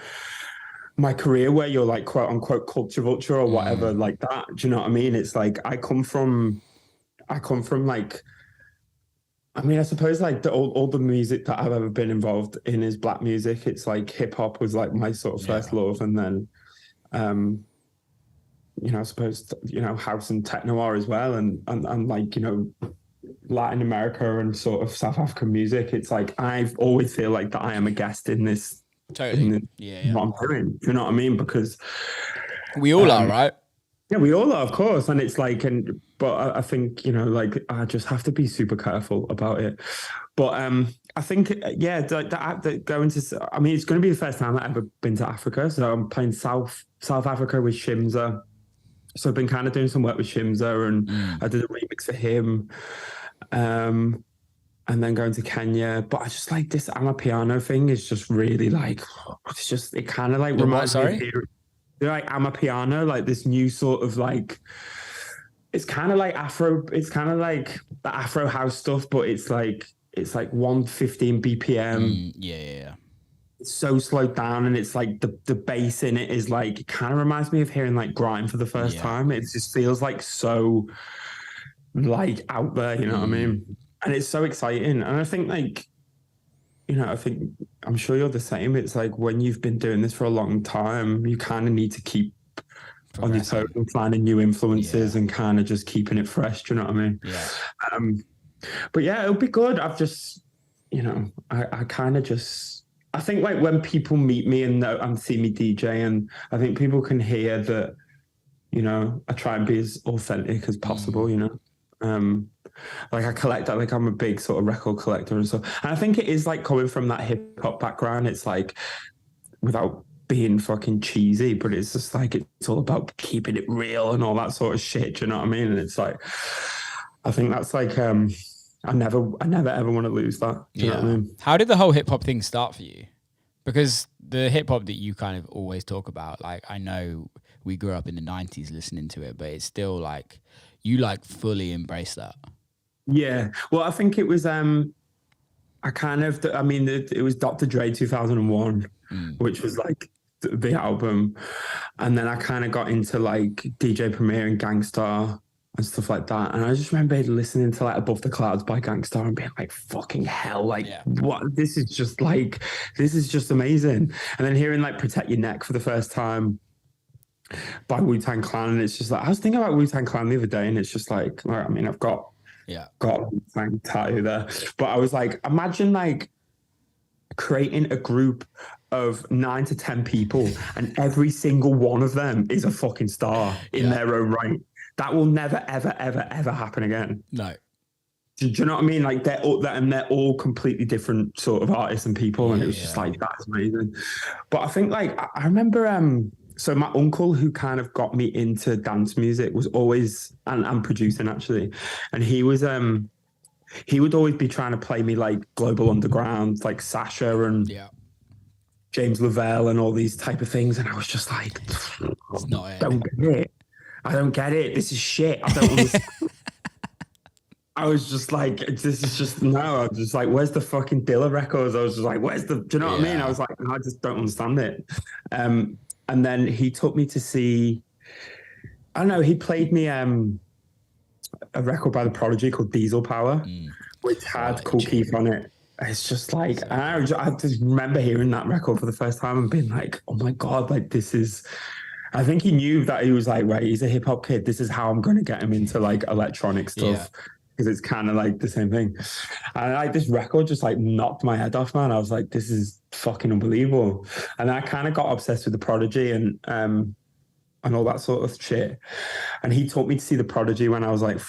my career where you're like, quote unquote, culture vulture or whatever like that. Do you know what I mean? It's like, I come from like, I mean, I suppose like all the music that I've ever been involved in is black music. It's like hip hop was like my sort of first love. And then, I suppose, house and techno are as well. And like, Latin America and sort of South African music. It's like, I've always feel like that I am a guest in this. Totally. What I'm doing. Do you know what I mean? Because we all are, right? Yeah, we all are, of course. And it's like, but I think, like I just have to be super careful about it. But I think, yeah, going to, I mean, it's going to be the first time I've ever been to Africa. So I'm playing South Africa with Shimza. So I've been kind of doing some work with Shimza, and I did a remix for him. And then going to Kenya. But I just like this Amapiano thing is just really like, it's just, it kind of like reminds me of like Amapiano, like this new sort of like, it's kind of like Afro, it's kind of like the Afro house stuff, but it's like 115 BPM. Yeah. It's so slowed down, and it's like the bass in it is like, it kind of reminds me of hearing like grime for the first time. It just feels like so like out there, you know what I mean? And it's so exciting. And I think like, I'm sure you're the same. It's like when you've been doing this for a long time, you kind of need to keep on your toes and finding new influences and kind of just keeping it fresh. Do you know what I mean? Yeah. But yeah, it'll be good. I've just, I kind of just, I think like when people meet me and see me DJ, and I think people can hear that, I try and be as authentic as possible, like I collect that, like I'm a big sort of record collector and stuff. And I think it is like coming from that hip hop background. It's like, without being fucking cheesy, but it's just like, it's all about keeping it real and all that sort of shit. Do you know what I mean? And it's like, I think that's like, I never ever want to lose that. Do you know what I mean? How did the whole hip hop thing start for you? Because the hip hop that you kind of always talk about, like, I know we grew up in the 90s listening to it, but it's still like, you like fully embrace that. Yeah. Well, I think it was, it was Dr. Dre 2001, which was like the album. And then I kind of got into like DJ Premier and Gangstar and stuff like that. And I just remember listening to like Above the Clouds by Gangstar and being like, fucking hell, like what? This is just amazing. And then hearing like Protect Your Neck for the first time by Wu-Tang Clan. And it's just like, I was thinking about Wu-Tang Clan the other day, and it's just like, I mean, I've got a Wu-Tang tattoo there. But I was like, imagine like creating a group of 9 to 10 people, and every single one of them is a fucking star in their own right. That will never, ever, ever, ever happen again. No. Do you know what I mean? Like they're all completely different sort of artists and people, and it was just like that's amazing. But I think like I remember so my uncle who kind of got me into dance music was always and producing actually, and he would always be trying to play me like Global Underground, like Sasha and James Lavelle and all these type of things, and I was just like, it's not it. Don't get it. I don't get it. This is shit. I don't understand. I was just like, this is just no. I was just like, where's the fucking Dilla records? I was just like, where's the? Do you know what I mean? I was like, I just don't understand it. And then he took me to see. I don't know. He played me a record by The Prodigy called Diesel Power, which had Cool Keith on it. It's just like I just remember hearing that record for the first time and being like, oh my god, like this is. I think he knew that he was like, right, he's a hip hop kid. This is how I'm going to get him into like electronic stuff. Because it's kind of like the same thing. And like this record just like knocked my head off, man. I was like, this is fucking unbelievable. And I kind of got obsessed with The Prodigy and all that sort of shit. And he taught me to see The Prodigy when I was like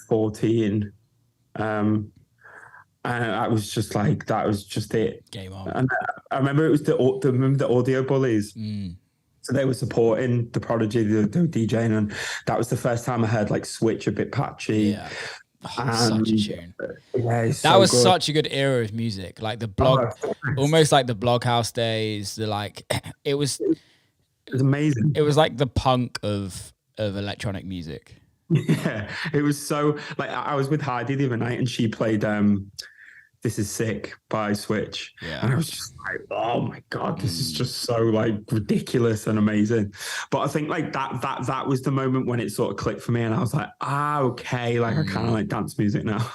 14. And I was just like, that was just it. Game on. And I remember it was the Audio Bullies. So they were supporting The Prodigy, they were DJing, and that was the first time I heard like Switch a bit patchy. Yeah. Such a tune. Yeah, that was such a good era of music, like the blog, almost like the Bloghouse days. The like, it was amazing. It was like the punk of electronic music. Yeah, it was so like I was with Heidi the other night, and she played This Is Sick by Switch. And I was just like, oh my God, this is just so like ridiculous and amazing. But I think like that was the moment when it sort of clicked for me, and I was like, okay, like I kind of like dance music now.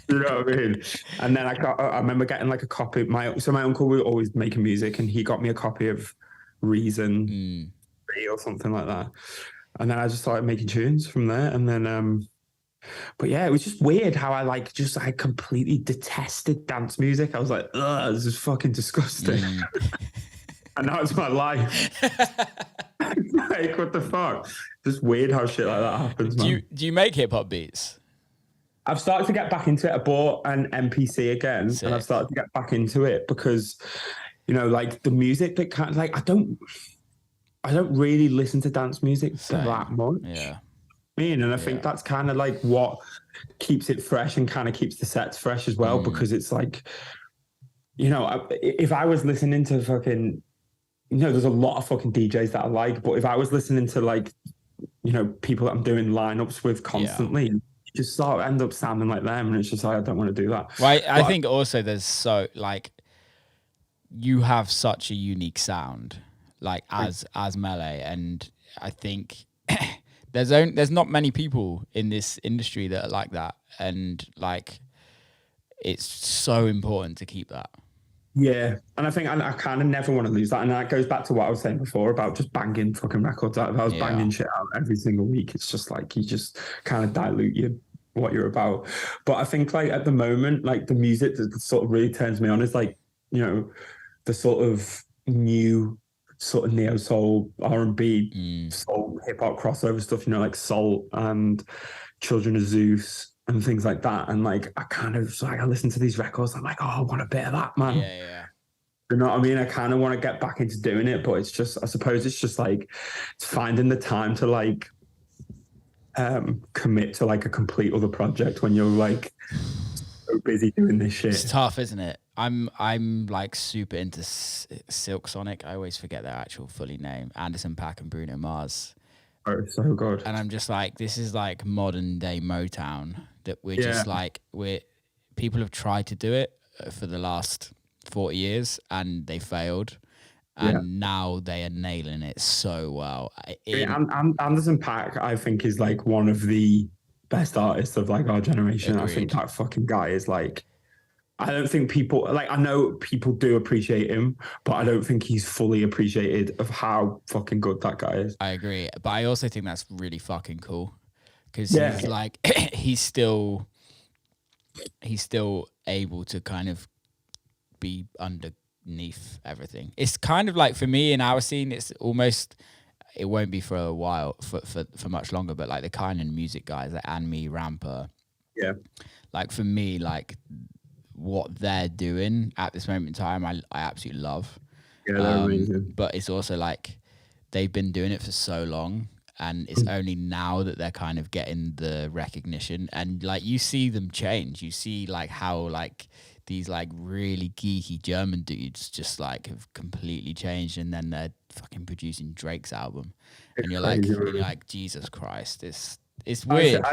You know what I mean? And then I remember getting like a copy. My uncle was always making music, and he got me a copy of Reason 3 or something like that. And then I just started making tunes from there. And then but yeah, it was just weird how I completely detested dance music. I was like, ugh, this is fucking disgusting. And now it's my life. Like, what the fuck? Just weird how shit like that happens, man. Do you make hip hop beats? I've started to get back into it. I bought an MPC again. Sick. And I've started to get back into it because, you know, like the music that kind of like, I don't really listen to dance music that much. Yeah. And I think that's kind of like what keeps it fresh and kind of keeps the sets fresh as well, because it's like, you know, if I was listening to fucking, you know, there's a lot of fucking DJs that I like, but if I was listening to like, you know, people that I'm doing lineups with constantly, you just sort of end up sounding like them, and it's just like, I don't want to do that. Right. I think also there's so like, you have such a unique sound, like as Melé, and I think there's not many people in this industry that are like that, and like it's so important to keep that. Yeah, and I think I kind of never want to lose that, and that goes back to what I was saying before about just banging fucking records out. If I was banging shit out every single week, it's just like you just kind of dilute what you're about. But I think like at the moment, like the music that sort of really turns me on is like, you know, the sort of new sort of neo soul, R&B, soul, hip hop crossover stuff, you know, like Soul and Children of Zeus and things like that. And like, I kind of like, I listen to these records, I'm like, oh, I want a bit of that, man. Yeah. You know what I mean? I kind of want to get back into doing it, but it's just, I suppose it's just like, it's finding the time to like commit to like a complete other project when you're like so busy doing this shit. It's tough, isn't it? I'm like super into Silk Sonic. I always forget their actual fully name. Anderson .Paak and Bruno Mars. Oh, so good. And I'm just like, this is like modern day Motown that we're just like, people have tried to do it for the last 40 years and they failed. And now they are nailing it so well. Anderson .Paak, I think, is like one of the best artists of like our generation. Agreed. I think that fucking guy is like, I don't think people, like, I know people do appreciate him, but I don't think he's fully appreciated of how fucking good that guy is. I agree. But I also think that's really fucking cool. Because he's like, he's still able to kind of be underneath everything. It's kind of like, for me in our scene, it's almost, it won't be for a while, for much longer, but like the kind of music guys like Anmi, Ramper. Yeah. like for me, like what they're doing at this moment in time, I absolutely love. Yeah, they're amazing. But it's also like they've been doing it for so long, and it's only now that they're kind of getting the recognition. And like you see them change. You see like how like these like really geeky German dudes just like have completely changed, and then they're fucking producing Drake's album, and you're like, Jesus Christ, it's weird.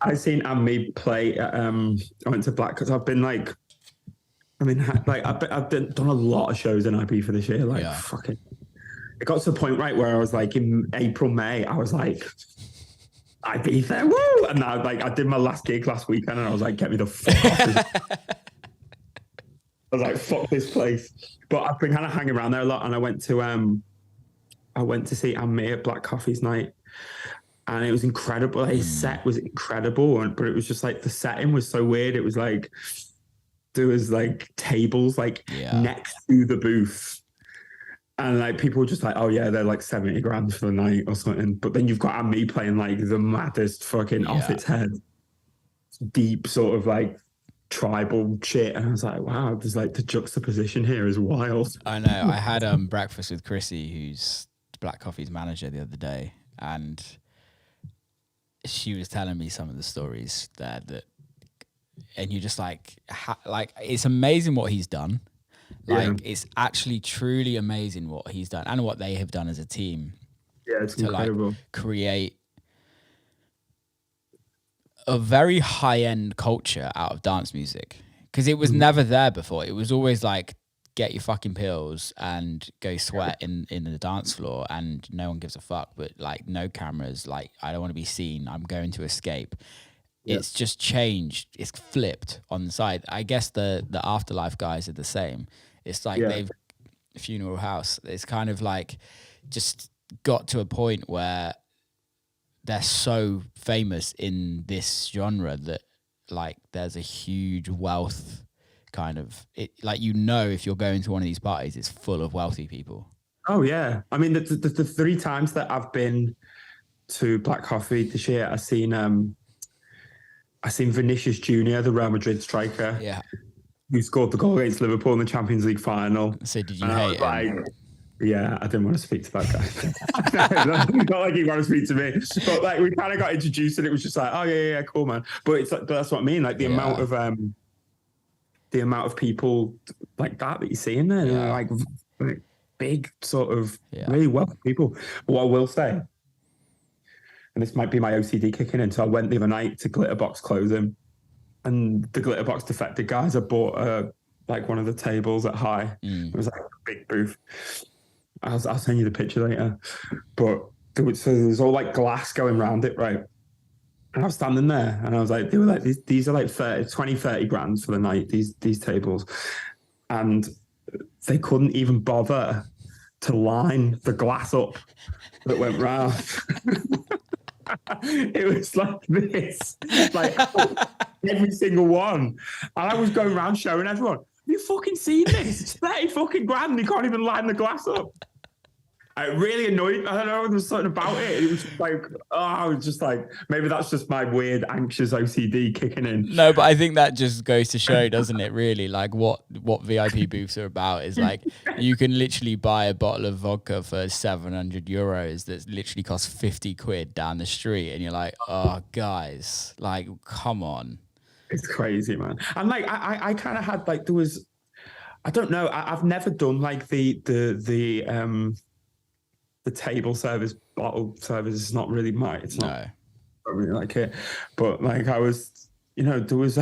I seen Amy play. I went to Black because I've been like, I mean, like I've done a lot of shows in IP for this year. Like fucking, it got to the point right where I was like in April, May, I was like, IP there, woo! And now like I did my last gig last weekend, and I was like, get me the fuck off. I was like, fuck this place. But I've been kind of hanging around there a lot, and I went to see Amy at Black Coffee's night. And it was incredible. His set was incredible, but it was just like the setting was so weird. It was like there was like tables like next to the booth, and like people were just like, "Oh yeah, they're like 70 grand for the night or something." But then you've got me playing like the maddest fucking off its head, deep sort of like tribal shit, and I was like, "Wow, there's like the juxtaposition here is wild." I know. I had breakfast with Chrissy, who's Black Coffee's manager, the other day, and she was telling me some of the stories there and you're just like, like it's amazing what he's done. Like it's actually truly amazing what he's done and what they have done as a team. Yeah, it's incredible. Like create a very high end culture out of dance music, because it was never there before. It was always like, get your fucking pills and go sweat in the dance floor, and no one gives a fuck. But like, no cameras. Like, I don't want to be seen. I'm going to escape. It's just changed. It's flipped on the side. I guess the Afterlife guys are the same. It's like they've Funeral House. It's kind of like just got to a point where they're so famous in this genre that like there's a huge wealth kind of it, like, you know, if you're going to one of these parties, it's full of wealthy people. Oh yeah, I mean the 3 times that I've been to Black Coffee this year, I seen Vinicius Junior, the Real Madrid striker, who scored the goal against Liverpool in the Champions League final. So did you hate him? Like, yeah, I didn't want to speak to that guy. Not like he wanted to speak to me, but like we kind of got introduced, and it was just like, oh yeah, cool, man. But it's like, that's what I mean, like the amount of people like that you see in there, like big sort of really wealthy people. But what I will say, and this might be my OCD kicking in, so I went the other night to Glitterbox clothing, and the Glitterbox defected guys, I bought like one of the tables at High. It was like a big booth. I'll send you the picture later. But there was all like glass going around it, right? And I was standing there, and I was like, they were like, these are like 30 grand for the night, these tables. And they couldn't even bother to line the glass up that went round. It was like this, like every single one. And I was going around showing everyone, have you fucking seen this? It's 30 fucking grand, you can't even line the glass up. It really annoyed me. I don't know, there was something about it. It was just like, I was just like, maybe that's just my weird, anxious OCD kicking in. No, but I think that just goes to show, doesn't it, really? Like what VIP booths are about is like, you can literally buy a bottle of vodka for 700 euros that literally costs 50 quid down the street. And you're like, oh, guys, like, come on. It's crazy, man. And like, I kind of had like, there was, I don't know, I've never done like the table service, bottle service is not really it's not, I don't really like it. But like I was, you know, there was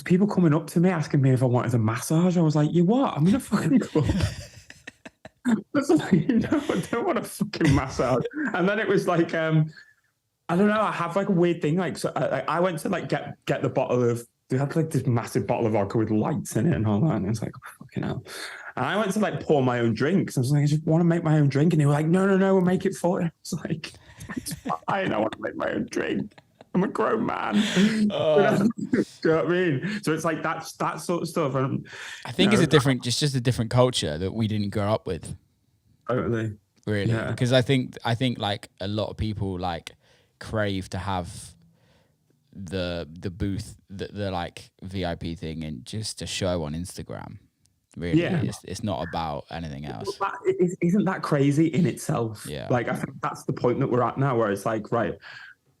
people coming up to me asking me if I wanted a massage. I was like, you what? I'm in a fucking club. I was like, no, I don't want a fucking massage. And then it was like, I don't know, I have like a weird thing. Like, so I went to like get the bottle of, they had like this massive bottle of vodka with lights in it and all that. And I was like, oh, fucking hell. And I went to like pour my own drinks. I was like, I just want to make my own drink. And they were like, no, we'll make it for you. I was like, I don't want to make my own drink. I'm a grown man. Do you know what I mean? So it's like that sort of stuff. And I think it's just a different culture that we didn't grow up with. Totally. Really. Because I think like a lot of people like crave to have the booth, the like VIP thing, and just a show on Instagram. Really, it's not about anything else. Well, isn't that crazy in itself? Yeah. Like, I think that's the point that we're at now, where it's like, right,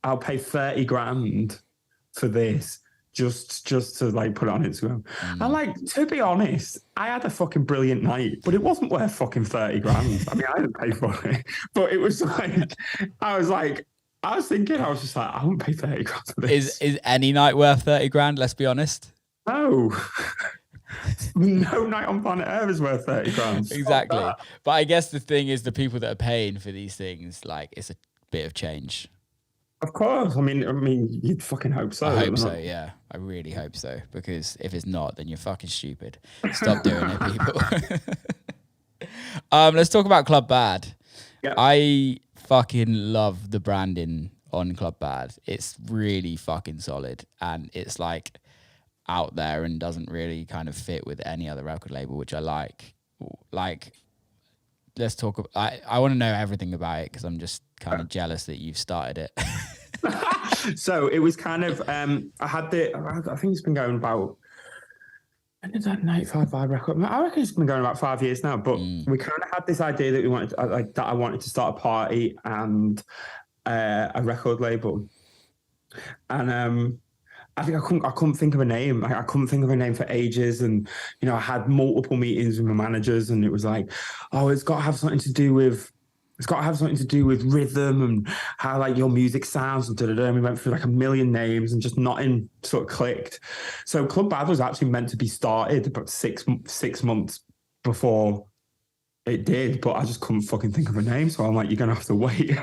I'll pay 30 grand for this just to like put it on Instagram. And like, to be honest, I had a fucking brilliant night, but it wasn't worth fucking 30 grand. I mean, I didn't pay for it, but it was like, I was thinking, I was just like, I wouldn't pay 30 grand for this. Is any night worth 30 grand? Let's be honest. No. No night on planet Earth is worth 30 grand. Exactly. But I guess the thing is, the people that are paying for these things, like, it's a bit of change. Of course. I mean, you'd fucking hope so. I hope so, yeah. I really hope so. Because if it's not, then you're fucking stupid. Stop doing it, people. Let's talk about Club Bad. Yep. I fucking love the branding on Club Bad. It's really fucking solid. And it's like out there and doesn't really kind of fit with any other record label, which I like. Like, let's talk. I want to know everything about it because I'm just kind of jealous that you've started it. So it was kind of I think it's been going about, when did that 95 vibe record? I reckon it's been going about 5 years now, but we kind of had this idea that we wanted that I wanted to start a party and a record label. And I think I couldn't think of a name. I couldn't think of a name for ages. And, you know, I had multiple meetings with my managers and it was like, oh, it's got to have something to do with rhythm and how like your music sounds and da-da-da. And we went through like a million names and just nothing sort of clicked. So Club Bad was actually meant to be started about six months before it did, but I just couldn't fucking think of a name. So I'm like, you're going to have to wait.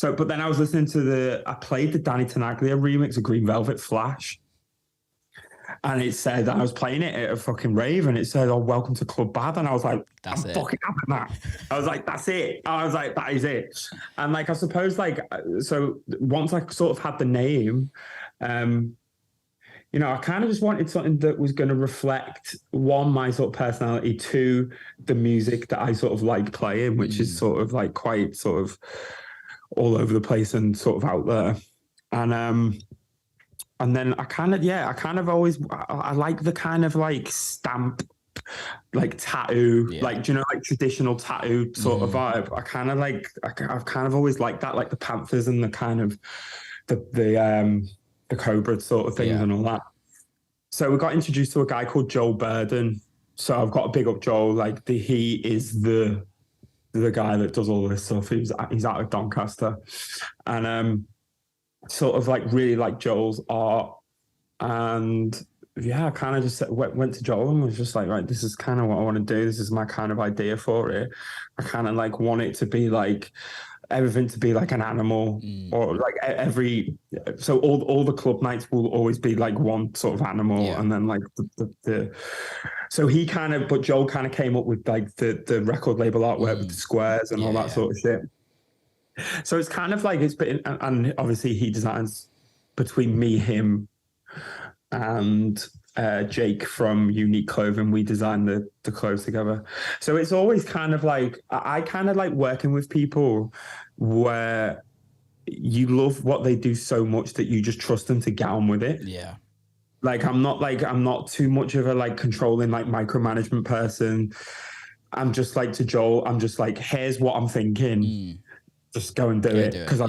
But then I was listening to I played the Danny Tenaglia remix of Green Velvet Flash. And it said, I was playing it at a fucking rave and it said, oh, welcome to Club Bad. And I was like, I'm fucking having that. I was like, that's it. I was like, that is it. And like, I suppose like, so once I sort of had the name, you know, I kind of just wanted something that was going to reflect, one, my sort of personality, two, the music that I sort of like playing, which is sort of like quite sort of all over the place and sort of out there. And then I kind of always, I like the kind of like stamp, like tattoo, like, do you know, like traditional tattoo sort of vibe. I kind of like, I've kind of always liked that, like the Panthers and the kind of the Cobra sort of things and all that. So we got introduced to a guy called Joel Burden. So I've got to big up Joel, like he is the guy that does all this stuff. He's out of Doncaster. And, sort of like really like Joel's art, and I kind of just went to Joel and was just like, right, this is kind of what I want to do. This is my kind of idea for it. I kind of like want it to be like everything to be like an animal, or like so all the club nights will always be like one sort of animal, and then like so but Joel kind of came up with like the record label artwork with the squares and all that sort of shit. So it's kind of like it's been, and obviously he designs between me, him, and Jake from Unique Clothing. We designed the clothes together. So it's always kind of like, I kind of like working with people where you love what they do so much that you just trust them to get on with it. Yeah. Like I'm not too much of a like controlling, like micromanagement person. I'm just like to Joel, I'm just like, here's what I'm thinking. Just go and do it because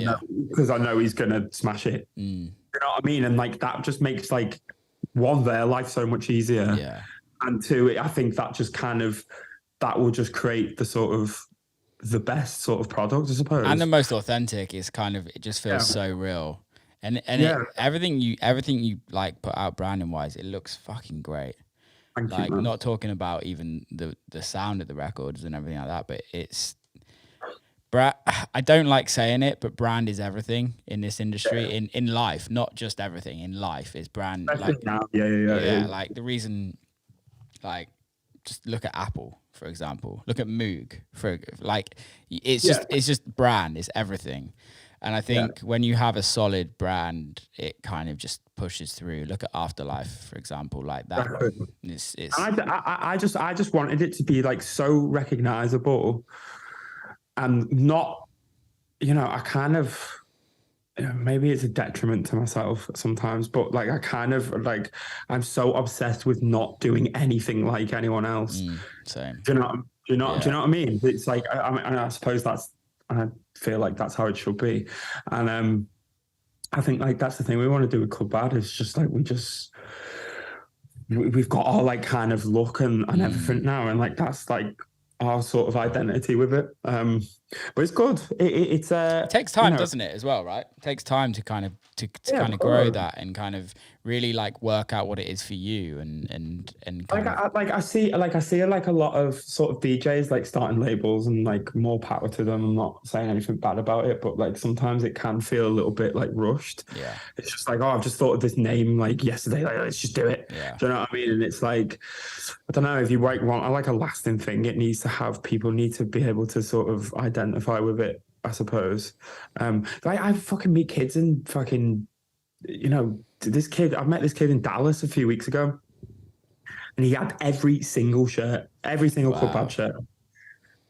I know he's gonna smash it. You know what I mean? And like that just makes like, one, their life so much easier. Yeah. And two, I think that just kind of, that will just create the sort of the best sort of product, I suppose. And the most authentic is kind of, it just feels so real. And everything you like put out branding wise, it looks fucking great. Thank like you, man. Not talking about even the sound of the records and everything like that, but it's, I don't like saying it, but brand is everything in this industry, in life, not just everything. In life is brand. Like, like the reason, like, just look at Apple, for example. Look at Moog, it's just brand is everything. And I think when you have a solid brand, it kind of just pushes through. Look at Afterlife, for example, like that. It's I just wanted it to be like so recognizable. And not, you know, I kind of, maybe it's a detriment to myself sometimes, but like I kind of like I'm so obsessed with not doing anything like anyone else. Same. Do you know? Do you Yeah. know what I mean? It's like I suppose I feel like that's how it should be, and I think like that's the thing we want to do with Club Bad is just like we've got our like kind of look and everything now, and like that's like our sort of identity with it. But it's good. It's It takes time, doesn't it, as well, right? It takes time to kind of kind of grow that and kind of really like work out what it is for you and I see like a lot of sort of DJs like starting labels, and like more power to them. I'm not saying anything bad about it, but like sometimes it can feel a little bit like rushed. Yeah. It's just like, oh, I've just thought of this name like yesterday, like let's just do it. Yeah. Do you know what I mean? And it's like, I don't know, if you want like a lasting thing, it needs to have people need to be able to sort of identify with it, I suppose. Like I fucking meet kids and fucking, you know, I met this kid in Dallas a few weeks ago, and he had every single Club Bad shirt.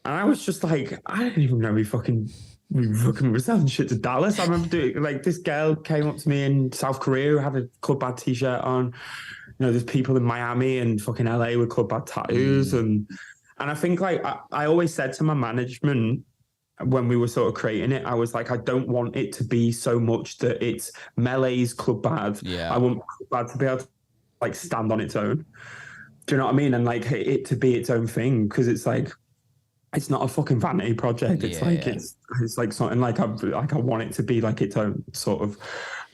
And I was just like, I didn't even know we fucking was selling shit to Dallas. I remember doing like this girl came up to me in South Korea who had a Club Bad t-shirt on. You know, there's people in Miami and fucking LA with Club Bad tattoos, and I think like I always said to my management when we were sort of creating it, I was like, I don't want it to be so much that it's Melé's Club Bad. Yeah. I want Club Bad to be able to like stand on its own. Do you know what I mean? And like it to be its own thing, because it's like it's not a fucking vanity project. It's it's like something like I want it to be like its own sort of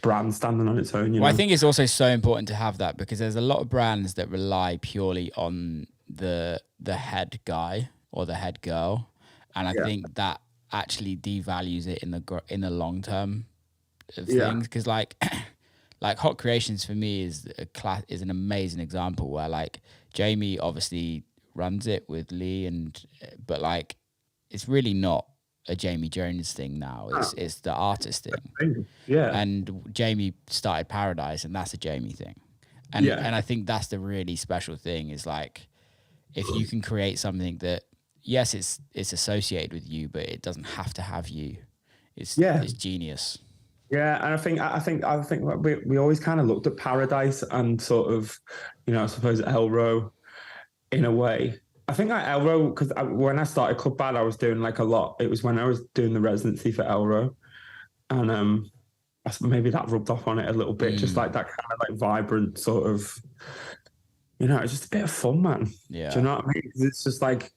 brand standing on its own. You know? I think it's also so important to have that, because there's a lot of brands that rely purely on the head guy or the head girl, and I think that actually devalues it in the long term of things, because like Hot Creations for me is an amazing example where like Jamie obviously runs it with Lee, but like it's really not a Jamie Jones thing now. It's the artist thing. Yeah. And Jamie started Paradise, and that's a Jamie thing. And I think that's the really special thing is like if you can create something that yes, it's associated with you, but it doesn't have to have you. It's genius. Yeah, and I think we always kind of looked at Paradise and sort of, you know, I suppose Elro in a way. I think like Elro, because when I started Club Bad, I was doing like a lot. It was when I was doing the residency for Elro, and maybe that rubbed off on it a little bit, just like that kind of like vibrant sort of, you know, it's just a bit of fun, man. Yeah, do you know what I mean? It's just like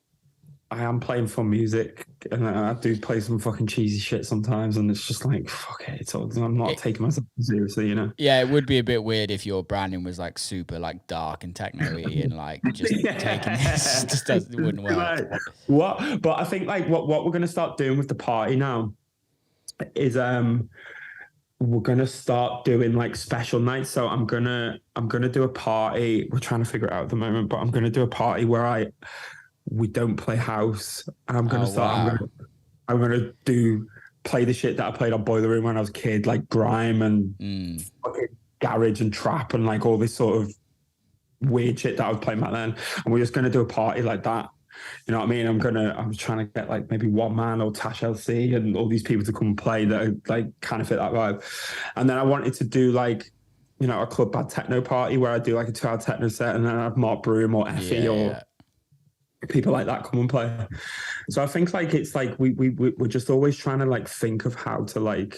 I am playing fun music, and I do play some fucking cheesy shit sometimes, and it's just like, fuck it. I'm not taking myself seriously, you know? Yeah, it would be a bit weird if your branding was like super like dark and techno-y and like just taking this. It wouldn't work. Like, what? But I think like what we're going to start doing with the party now is we're going to start doing like special nights. So I'm going to do a party. We're trying to figure it out at the moment, but I'm going to do a party where we don't play house, and I'm going to start. Wow. I'm going to play the shit that I played on Boiler Room when I was a kid, like grime and fucking garage and trap and like all this sort of weird shit that I was playing back then. And we're just going to do a party like that. You know what I mean? I'm trying to get like maybe One Man or Tash LC and all these people to come and play that are, like kind of fit that vibe. And then I wanted to do like, you know, a Club Bad techno party where I do like a 2-hour techno set, and then I have Mark Broom or Effie or people like that come and play. So I think like it's like we're just always trying to like think of how to like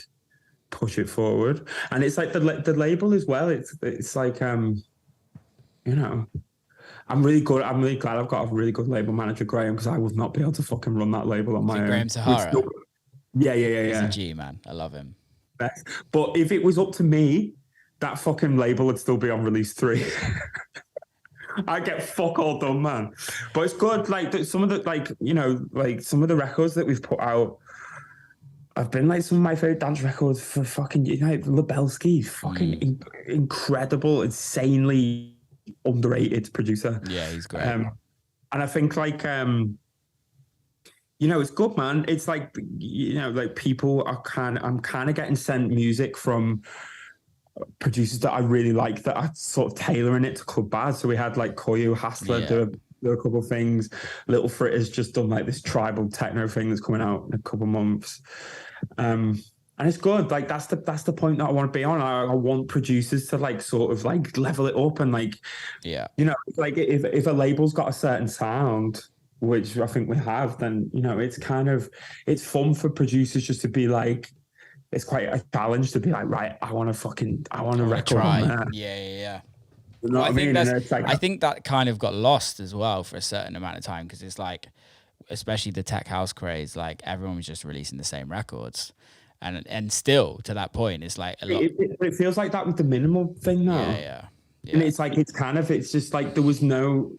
push it forward, and it's like the label as well. It's like you know, I'm really glad I've got a really good label manager, Graham, because I would not be able to fucking run that label on my own. Graham Sahara. Yeah. He's a G, man. I love him. But if it was up to me, that fucking label would still be on release 3. I get fuck all done, man. But it's good. Like some of the, like, you know, like some of the records that we've put out have been like some of my favorite dance records for fucking, you know, Lebelski, fucking incredible, insanely underrated producer. Yeah, he's great. And I think like, you know, it's good, man. It's like, you know, like people are I'm kind of getting sent music from producers that I really like that are sort of tailoring it to Club Bad. So we had like Koyu Hassler do a couple of things. Little Fritter's just done like this tribal techno thing that's coming out in a couple of months. And And it's good. Like that's the point that I want to be on. I want producers to like sort of like level it up and like, Yeah. you know, like if a label's got a certain sound, which I think we have, then you know, it's fun for producers just to be like, it's quite a challenge to be like, right, I want to record on there. Yeah. You know what I mean? And it's like, I think that kind of got lost as well for a certain amount of time, because it's like, especially the tech house craze, like everyone was just releasing the same records. And still to that point, it's like a lot. It feels like that with the minimal thing now. Yeah. And it's like, it's just like, there was no,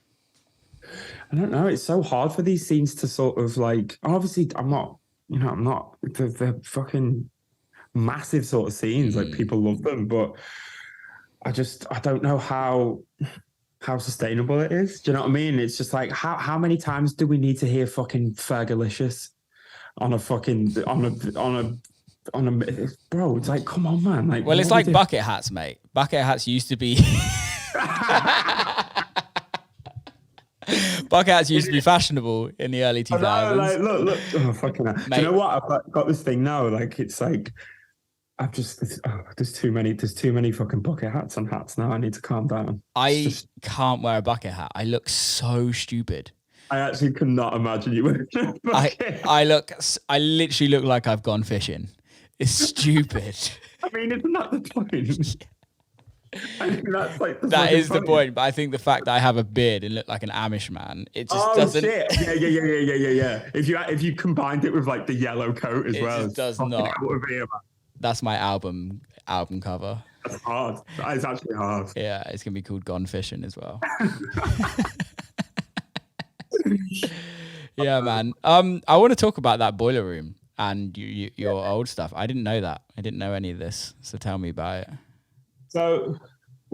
I don't know. It's so hard for these scenes to sort of like, obviously I'm not the fucking massive sort of scenes. Like people love them, but I don't know how sustainable it is. Do you know what I mean? It's just like, how many times do we need to hear fucking Fergalicious on a bro? It's like, come on, man. Like, well, it's like bucket hats, mate. Bucket hats used to be bucket hats used to be fashionable in the early 2000s. Like, look. Oh, fucking hell. Do you know what? I've got this thing now. Like, it's like, there's too many fucking bucket hats on hats now. I need to calm down. I can't wear a bucket hat. I look so stupid. I actually could not imagine you wearing a bucket. I literally look like I've gone fishing. It's stupid. I mean, isn't that the point? I think that's like that is the point. But I think the fact that I have a beard and look like an Amish man, it just doesn't. Shit. Yeah. If you combined it with like the yellow coat as well, it does not. That's my album cover. That's hard. That is actually hard. Yeah, it's gonna be called Gone Fishing as well. Yeah, man. I want to talk about that boiler room and your old stuff. I didn't know that. I didn't know any of this. So tell me about it. So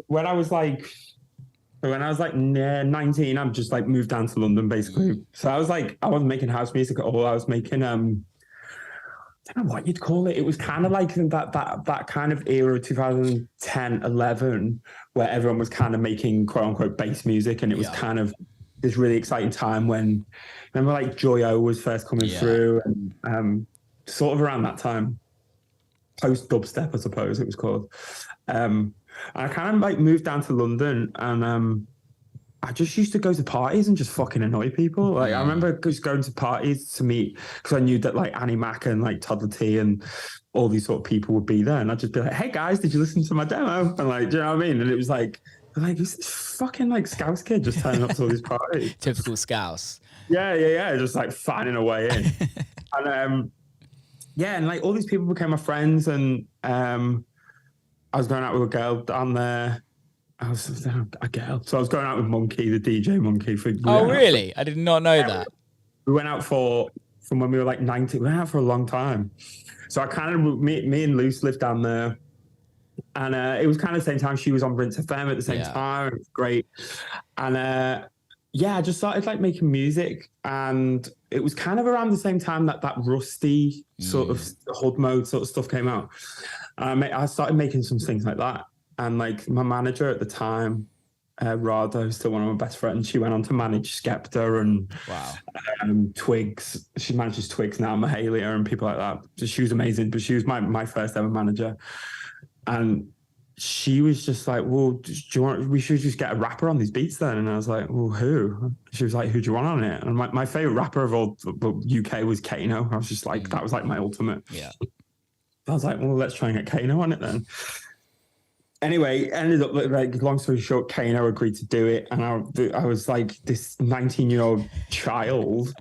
when I was like 19, I'm just like moved down to London basically. So I wasn't making house music at all. I was making I don't know what you'd call it. It was kind of like that kind of era, 2010, 11, where everyone was kind of making quote unquote bass music, and it was kind of this really exciting time when, remember, like Joy-O was first coming through, and sort of around that time, post dubstep, I suppose it was called. And I kind of like moved down to London, and I just used to go to parties and just fucking annoy people. Like I remember just going to parties to meet, because I knew that like Annie Mac and like Toddler T and all these sort of people would be there, and I'd just be like, "Hey guys, did you listen to my demo?" And like, do you know what I mean? And it was like who's this fucking like Scouse kid just turning up to all these parties? Typical Scouse. Yeah. Just like finding a way in. And and like all these people became my friends, and I was going out with a girl down there. I was a girl. So I was going out with Monkey, the DJ Monkey. Really? I did not know that. We went out from when we were like 19. We went out for a long time. So I kind of, me and Luce lived down there. And it was kind of the same time she was on Rinse FM at the same time. It was great. And I just started like making music. And it was kind of around the same time that Rusty sort of HUD mode sort of stuff came out. I started making some things like that. And like my manager at the time, Rada, who's still one of my best friends, she went on to manage Skepta and Twigs. She manages Twigs now, Mahalia and people like that. So she was amazing, but she was my first ever manager. And she was just like, well, we should just get a rapper on these beats then. And I was like, well, who? She was like, who do you want on it? And my favorite rapper of all the UK was Kano. I was just like, that was like my ultimate. Yeah. I was like, well, let's try and get Kano on it then. Anyway, ended up like, long story short, Kano agreed to do it, and I was like this 19-year-old child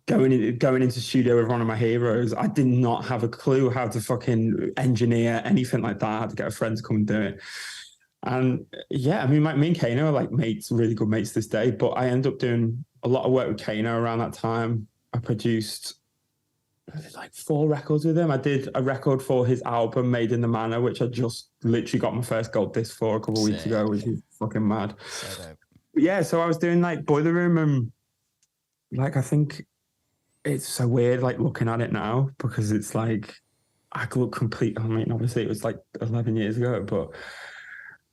going into studio with one of my heroes. I did not have a clue how to fucking engineer anything like that. I had to get a friend to come and do it. And yeah, I mean, me and Kano are like mates, really good mates this day. But I ended up doing a lot of work with Kano around that time. I did like 4 records with him. I did a record for his album Made in the Manor, which I just literally got my first gold disc for a couple of weeks ago, which is fucking mad. So I was doing like Boiler Room, and like I think it's so weird like looking at it now, because it's like I look complete. I mean, obviously it was like 11 years ago, but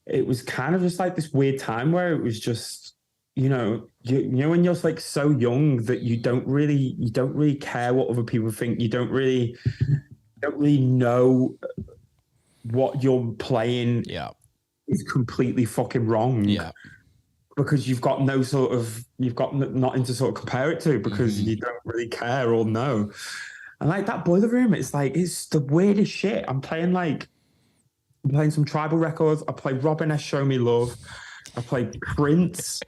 it was kind of just like this weird time where it was just, you know, when you're like so young that you don't really care what other people think. You don't really don't really know what you're playing is completely fucking wrong. Yeah. Because you've got nothing to sort of compare it to because you don't really care or know. And like that Boiler Room, it's the weirdest shit. I'm playing some tribal records. I play Robin S. Show Me Love. I play Prince.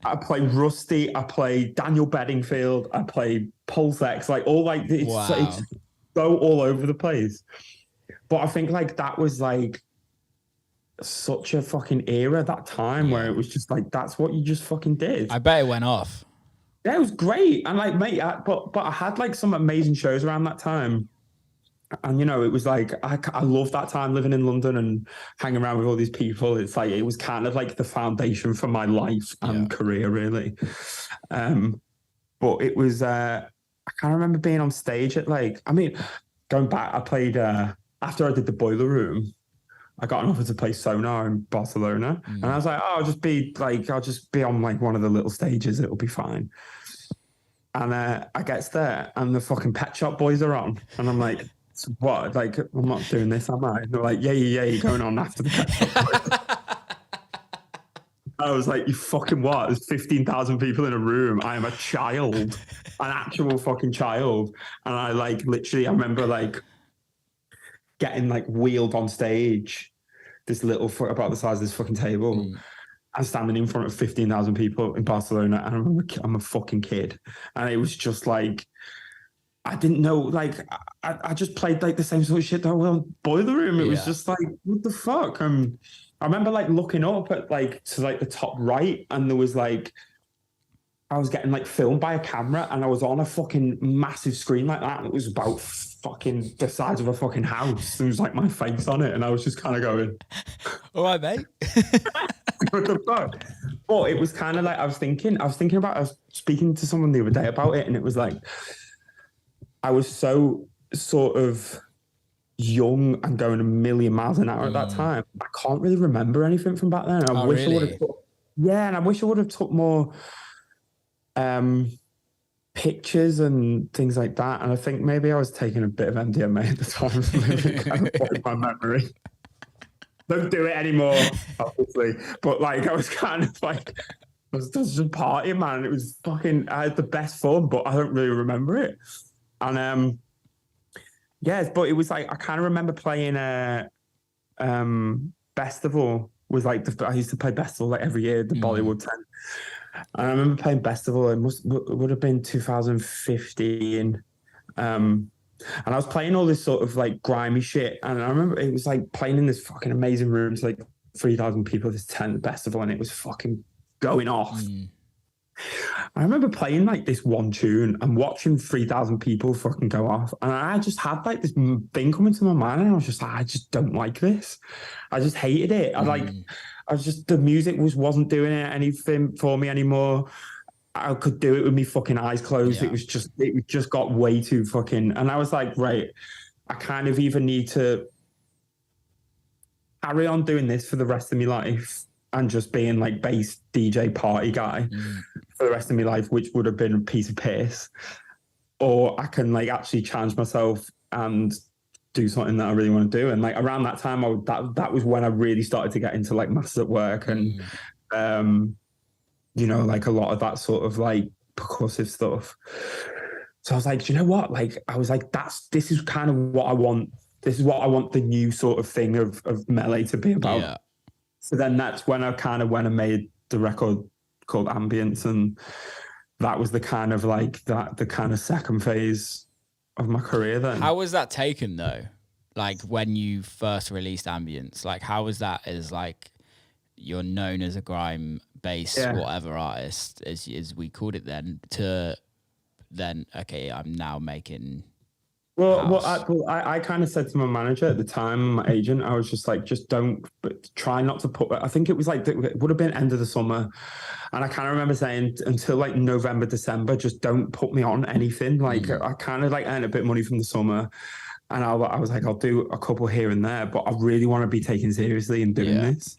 I play Rusty. I play Daniel Bedingfield. I play Pulse X. Like all like it's so all over the place. But I think like that was like such a fucking era, that time where it was just like that's what you just fucking did. I bet it went off. Yeah, it was great. And like, mate, but I had like some amazing shows around that time. And you know, it was like I love that time living in London and hanging around with all these people. It's like it was kind of like the foundation for my life and career, really. But it was I can't remember being on stage at going back, I played after I did the Boiler Room, I got an offer to play Sonar in Barcelona. And I was like, oh, I'll just be on like one of the little stages, it'll be fine. And I gets there and the fucking Pet Shop Boys are on. And I'm like, what? Like, I'm not doing this, am I? And they're like, yeah, you're going on after the Pet Shop Boys. I was like, you fucking what? There's 15,000 people in a room. I am a child, an actual fucking child. And I like literally, I remember like getting like wheeled on stage, this little about the size of this fucking table. I'm standing in front of 15,000 people in Barcelona, and I'm a fucking kid. And it was just like, I didn't know, like, I just played like the same sort of shit that was Boiler Room. It was just like, what the fuck? I remember like looking up at like to like the top right, and there was like, I was getting like filmed by a camera, and I was on a fucking massive screen like that. And it was about fucking the size of a fucking house. There was like my face on it, and I was just kind of going, all right, mate. what the fuck? But it was kind of like I was thinking about. I was speaking to someone the other day about it, and it was like I was so sort of young and going a million miles an hour at that time. I can't really remember anything from back then. I wish I would have. And I wish I would have took more pictures and things like that. And I think maybe I was taking a bit of MDMA at the time, so maybe it kind of blocked my memory. Don't do it anymore, obviously. But like, I was kind of like, I was just partying, man. It was fucking, I had the best fun, but I don't really remember it. And yeah, but it was like, I kind of remember playing Festival was like, I used to play Festival like every year, the Bollywood tent. And I remember playing Festival, it would have been 2015. And I was playing all this sort of like grimy shit. And I remember it was like playing in this fucking amazing room to like 3,000 people, this tent festival, and it was fucking going off. I remember playing like this one tune and watching 3,000 people fucking go off. And I just had like this thing coming to my mind, and I was just like, I just don't like this. I just hated it. The music wasn't doing anything for me anymore. I could do it with me fucking eyes closed. It just got way too fucking, and I was like, right, I kind of either need to carry on doing this for the rest of my life and just being like bass DJ party guy for the rest of my life, which would have been a piece of piss, or I can like actually challenge myself and do something that I really want to do. And like around that time, that was when I really started to get into like Masters at Work and you know, like a lot of that sort of like percussive stuff. So I was like, do you know what? Like, I was like, this is kind of what I want. This is what I want the new sort of thing of Melé to be about. Yeah. So then that's when I kind of went and made the record called Ambience. And that was the kind of like the kind of second phase of my career then. How was that taken though? Like when you first released Ambience, like how was that as like, you're known as a grime bass whatever artist as we called it then, to then okay, I'm now making I kind of said to my manager at the time, my agent, I was just like, try not to put, I think it was like, it would have been end of the summer, and I kind of remember saying until like November, December, just don't put me on anything. Like I kind of like earn a bit of money from the summer, and I was like, I'll do a couple here and there, but I really want to be taken seriously in doing this.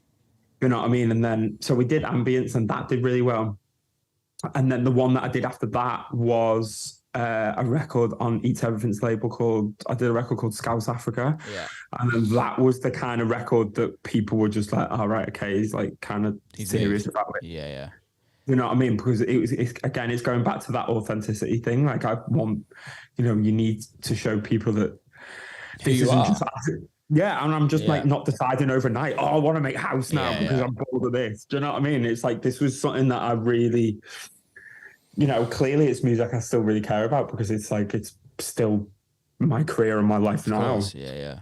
You know what I mean? And then, so we did Ambience, and that did really well. And then the one that I did after that was a record on Eats Everything's label I did a record called Scouse Africa. Yeah. And then that was the kind of record that people were just like, all right, okay, he's like kind of serious about it. Yeah, yeah. You know what I mean? Because again, it's going back to that authenticity thing. Like I want, you need to show people that this isn't just, yeah, and I'm just like not deciding overnight, I want to make house now because I'm bored of this. Do you know what I mean? It's like, this was something that I really, clearly it's music I still really care about because it's like, it's still my career and my life now. Yeah.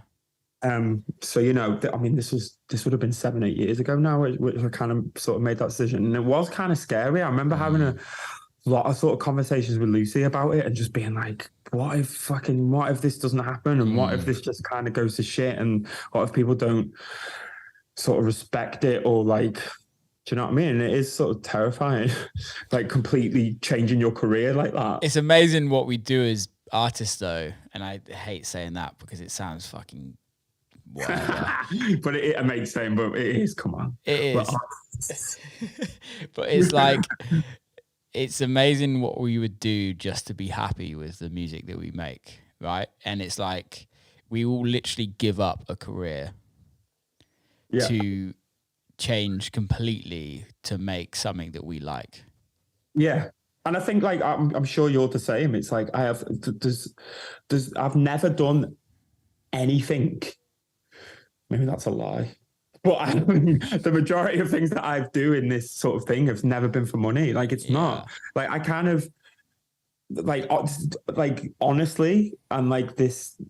So, I mean, this would have been 7-8 years ago now, which I kind of sort of made that decision. And it was kind of scary. I remember having a lot of sort of conversations with Lucy about it and just being like, what if this doesn't happen? And what if this just kind of goes to shit? And what if people don't sort of respect it or like, do you know what I mean? It is sort of terrifying, like completely changing your career like that. It's amazing what we do as artists though. And I hate saying that because it sounds fucking whatever. But it makes sense, but it is, come on. It is. But it's like, it's amazing what we would do just to be happy with the music that we make, right? And it's like, we will literally give up a career to change completely to make something that we like. Yeah. And I think like, I'm sure you're the same. It's like, I've never done anything. Maybe that's a lie. But the majority of things that I do in this sort of thing have never been for money. Like it's not like I kind of like honestly, and like this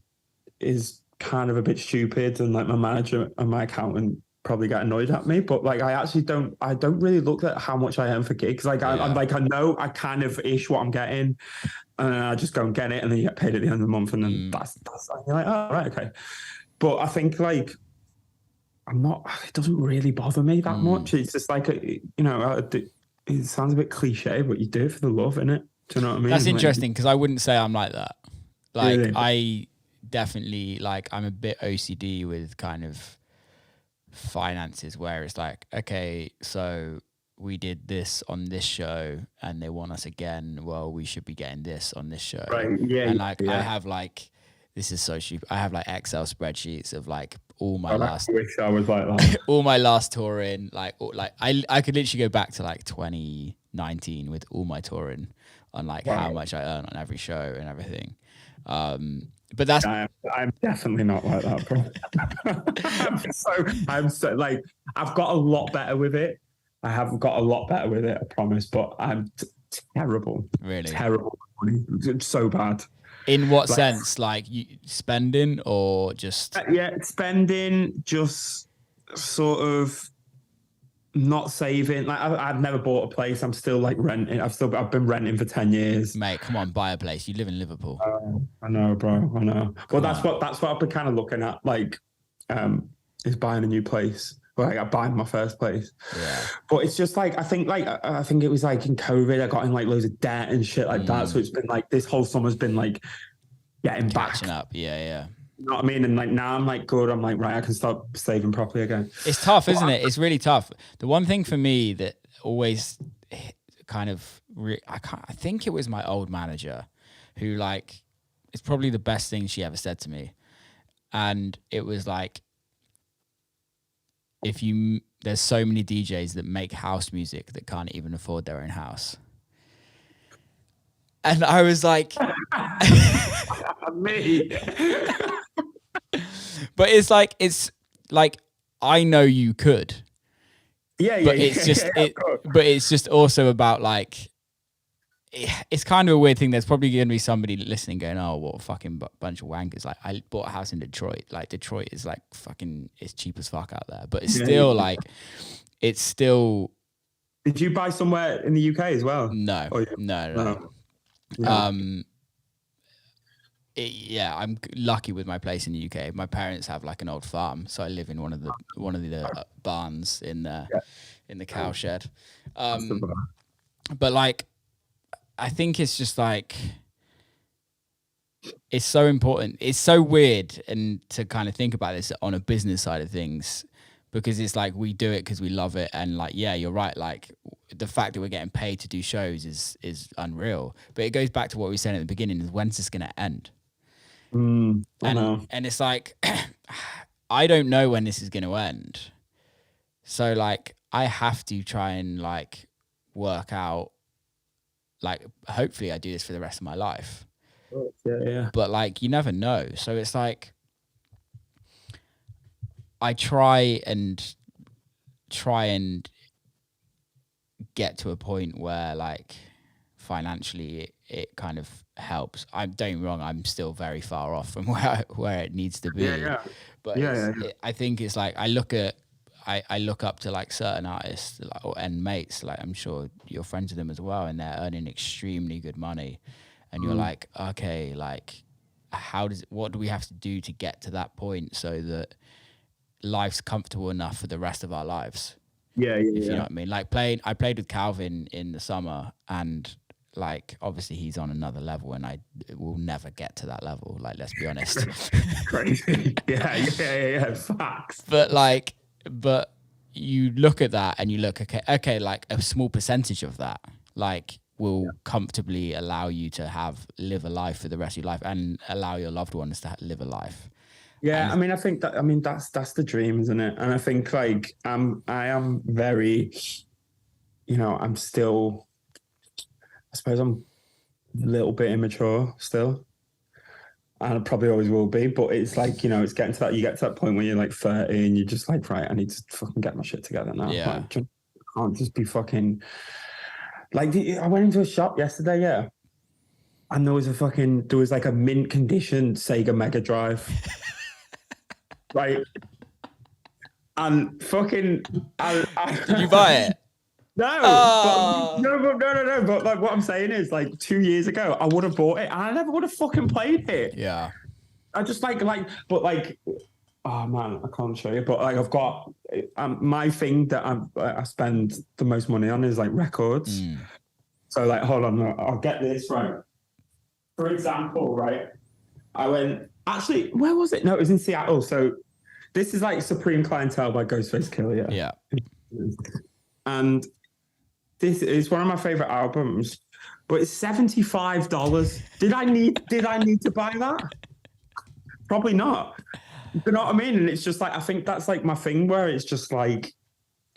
is kind of a bit stupid, and like my manager and my accountant probably get annoyed at me. But like I don't really look at how much I earn for gigs. Like I'm like I know I kind of ish what I'm getting, and then I just go and get it, and then you get paid at the end of the month, and then that's you're like, oh right, okay. But I think like. It doesn't really bother me that much. It's just like, it sounds a bit cliche, but you do it for the love, innit? Do you know what I mean? That's interesting because I wouldn't say I'm like that. Like, really? I definitely, like, I'm a bit OCD with kind of finances where it's like, okay, so we did this on this show and they want us again. Well, we should be getting this on this show. Right. Yeah. And like, I have like, this is so stupid. I have like Excel spreadsheets of like all my last. I wish I was like that. All my last touring, like I could literally go back to like 2019 with all my touring on like how much I earn on every show and everything. But that's I'm definitely not like that, bro. I'm so like I've got a lot better with it. I have got a lot better with it, I promise. But I'm terrible. Really terrible. It's so bad. In what sense? Like you spending or just? Spending, just sort of not saving. Like I've never bought a place. I'm still like renting. I've been renting for 10 years. Mate, come on, buy a place. You live in Liverpool. I know, bro. I know. Well, that's what I've been kind of looking at. Like, is buying a new place. Like I buying my first place. Yeah. But it's just like I think it was like in COVID, I got in like loads of debt and shit like that. So it's been like this whole summer's been like catching up. Yeah. You know what I mean? And like now I'm like good. I'm like, right, I can start saving properly again. It's tough, isn't it? It's really tough. The one thing for me that always kind of I think it was my old manager who like it's probably the best thing she ever said to me. And it was like, there's so many DJs that make house music that can't even afford their own house. And I was like, me. But it's like, I know you could. Yeah. But it's just also about like, it's kind of a weird thing. There's probably going to be somebody listening going, oh, what a fucking bunch of wankers. Like I bought a house in Detroit. Like Detroit is like fucking, it's cheap as fuck out there. But it's still like, it's still. Did you buy somewhere in the UK as well? No. No. Yeah. I'm lucky with my place in the UK. My parents have like an old farm. So I live in one of the barns in the cow shed. But like, I think it's just like, it's so important. It's so weird and to kind of think about this on a business side of things. because it's like we do it because we love it, and like, yeah, you're right, like the fact that we're getting paid to do shows is unreal. But it goes back to what we said at the beginning: is when's this going to end? I know. And it's like I don't know when this is going to end, so like I have to try and like work out, like hopefully I do this for the rest of my life. Yeah. But like you never know, so it's like I try and get to a point where like financially it kind of helps. Don't get me wrong, I'm still very far off from where it needs to be. But I think it's like I look up to like certain artists and mates, like I'm sure you're friends with them as well, and they're earning extremely good money, and you're like, okay, like what do we have to do to get to that point so that life's comfortable enough for the rest of our lives? If you know what I mean. Like I played with Calvin in the summer, and like obviously he's on another level, and I will never get to that level. Like, let's be honest. Crazy. Yeah. Facts. But you look at that and you look, okay, like a small percentage of that, like will comfortably allow you to live a life for the rest of your life, and allow your loved ones to live a life. Yeah, I think that's the dream, isn't it? And I think like I am very, I'm still, I suppose I'm a little bit immature still, and I probably always will be. But it's like, it's getting to that. You get to that point where you're like 30 and you're just like, right, I need to fucking get my shit together now. Yeah, like, I can't just be fucking like. I went into a shop yesterday, and there was like a mint condition Sega Mega Drive. Right. And fucking did you buy it? No. But like what I'm saying is, like 2 years ago, I would have bought it and I never would have fucking played it. Yeah. I just but like, oh man, I can't show you. But like I've got my thing that I spend the most money on is like records. So like, hold on, I'll get this right. For example, right, I went, actually, where was it? No, it was in Seattle. So this is like Supreme Clientele by Ghostface Killah. Yeah. And this is one of my favorite albums, but it's $75. Did I need to buy that? Probably not. You know what I mean? And it's just like, I think that's like my thing, where it's just like,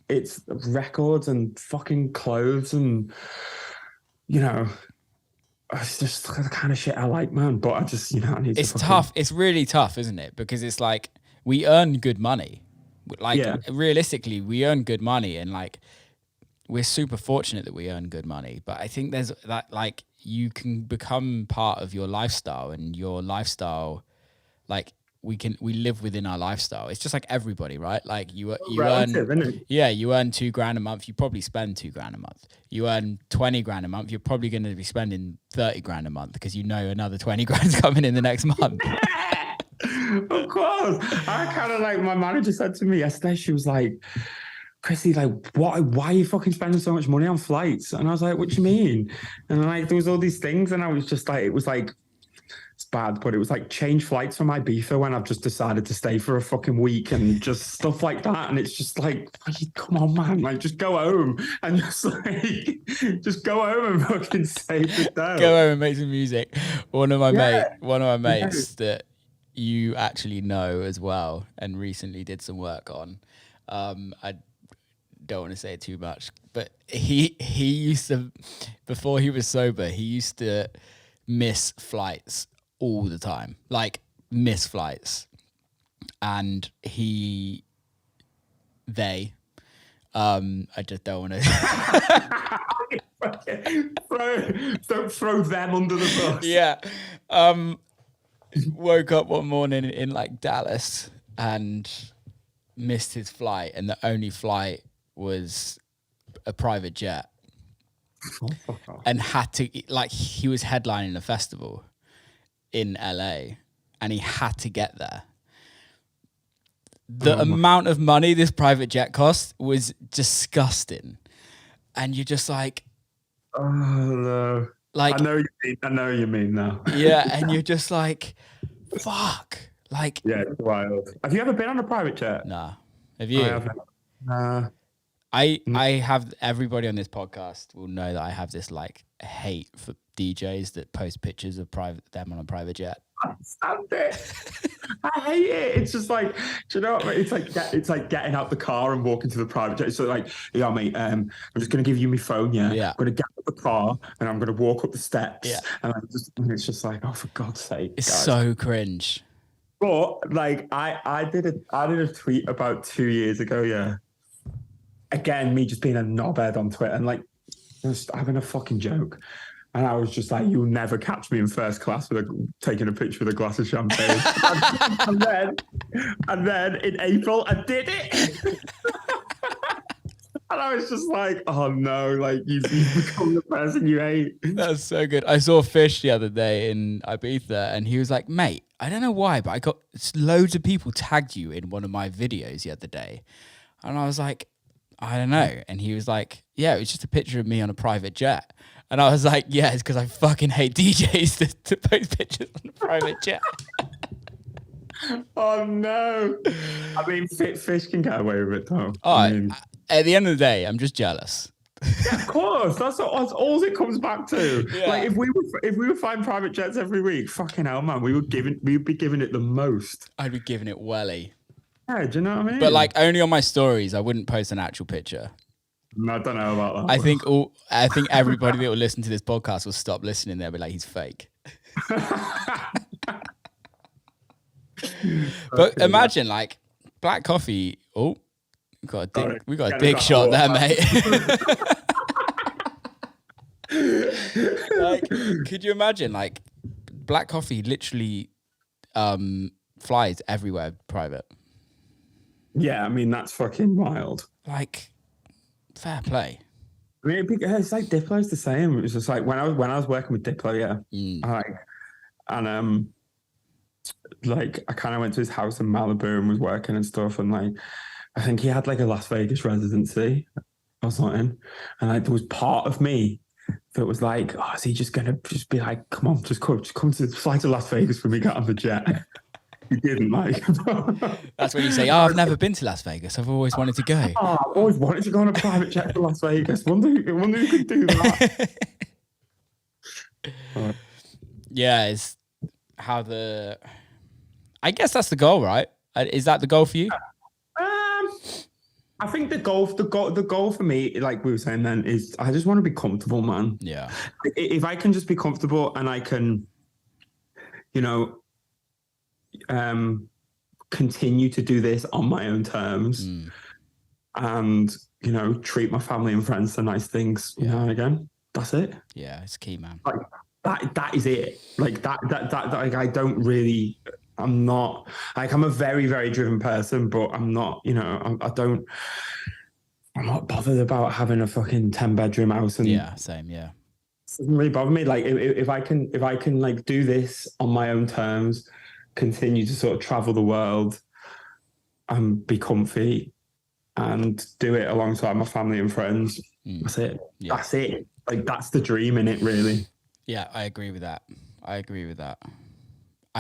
it's records and fucking clothes and, it's just the kind of shit I like, man. But I just, I need to. It's tough. It's really tough, isn't it? Because it's like we earn good money. Like realistically, we earn good money, and like we're super fortunate that we earn good money. But I think there's that, like, you can become part of your lifestyle, and your lifestyle, like we live within our lifestyle. It's just like everybody, right? Like you relative, earn, isn't it? yeah, you earn $2,000 a month. You probably spend $2,000 a month. You earn 20 grand a month. You're probably going to be spending 30 grand a month, because another 20 grand's coming in the next month. Of course. I kind of like, my manager said to me yesterday, she was like, Chrissy, like, why are you fucking spending so much money on flights? And I was like, what do you mean? And like, there was all these things, and I was just like, it was like, it's bad, but it was like change flights from Ibiza when I've just decided to stay for a fucking week, and just stuff like that. And it's just like, come on, man, like just go home and just go home and fucking save the day. Go home and make some music. One of my mates that you actually know as well, and recently did some work on. I don't want to say too much, but he used to, before he was sober, he used to miss flights all the time, like miss flights. And I just don't want to don't throw them under the bus. Yeah. Woke up one morning in like Dallas and missed his flight, and the only flight was a private jet. And had to, like, he was headlining a festival in LA, and he had to get there. The amount of money this private jet cost was disgusting. And you're just like, oh no. Like, I know you mean now. Yeah, and you're just like, fuck. Like, yeah, it's wild. Have you ever been on a private jet? Nah. Have you? I haven't. I have, everybody on this podcast will know that I have this like hate for DJs that post pictures of them on a private jet. I stand it. I hate it. It's just like, do you know what I mean? It's like getting out the car and walking to the private jet. So like, yeah, mate, I'm just gonna give you my phone. Yeah, Yeah. I'm gonna get out the car and I'm gonna walk up the steps. Yeah. And it's just like, oh, for God's sake, It's guys. so cringe. But like, I did a tweet about 2 years ago. Yeah. Again, me just being a knobhead on Twitter and like just having a fucking joke. And I was just like, you'll never catch me in first class taking a picture with a glass of champagne. and then in April, I did it. And I was just like, oh no, like you've become the person you hate. That's so good. I saw Fish the other day in Ibiza and he was like, mate, I don't know why, but I got loads of people tagged you in one of my videos the other day. And I was like, I don't know. And he was like, yeah, it was just a picture of me on a private jet. And I was like, yeah, it's because I fucking hate DJs to post pictures on a private jet. Oh no. I mean, Fish can get away with it though. At the end of the day, I'm just jealous. Yeah, of course. That's all it comes back to. Yeah. Like if we were flying private jets every week, fucking hell, man, we'd be giving it the most. I'd be giving it welly. Yeah, do you know what I mean? But like only on my stories, I wouldn't post an actual picture. I don't know about that. I think everybody that will listen to this podcast will stop listening. They'll be like, he's fake. But imagine like black coffee. Oh, we got a dig shot there, mate. Like, could you imagine like black coffee literally flies everywhere private? Yeah, I mean that's fucking wild. Like, fair play. I mean, it's like Diplo's the same. It's just like when I was working with Diplo, yeah, like I kind of went to his house in Malibu and was working and stuff, and like I think he had like a Las Vegas residency or something, and like there was part of me that was like, oh, is he just gonna just be like, come on, just come to fly to Las Vegas when we get on the jet? He didn't like. That's when you say, oh, I've never been to Las Vegas. I've always wanted to go. Oh, I've always wanted to go on a private jet to Las Vegas. Wonder who could do that. Yeah, it's how I guess that's the goal, right? Is that the goal for you? I think the goal for me, like we were saying then, is I just want to be comfortable, man. Yeah. If I can just be comfortable and I can, you know, continue to do this on my own terms and, you know, treat my family and friends to nice things, you know, and again, that's it. Yeah, it's key, man. Like that is it. Like that like I don't really, I'm not like, I'm a very, very driven person, but I'm not, you know, I'm not bothered about having a fucking 10-bedroom house. And yeah, same. Yeah. It doesn't really bother me. Like if I can like do this on my own terms, continue to sort of travel the world and be comfy and do it alongside my family and friends. That's it. Yeah. That's it. Like that's the dream in it, really. Yeah, I agree with that. I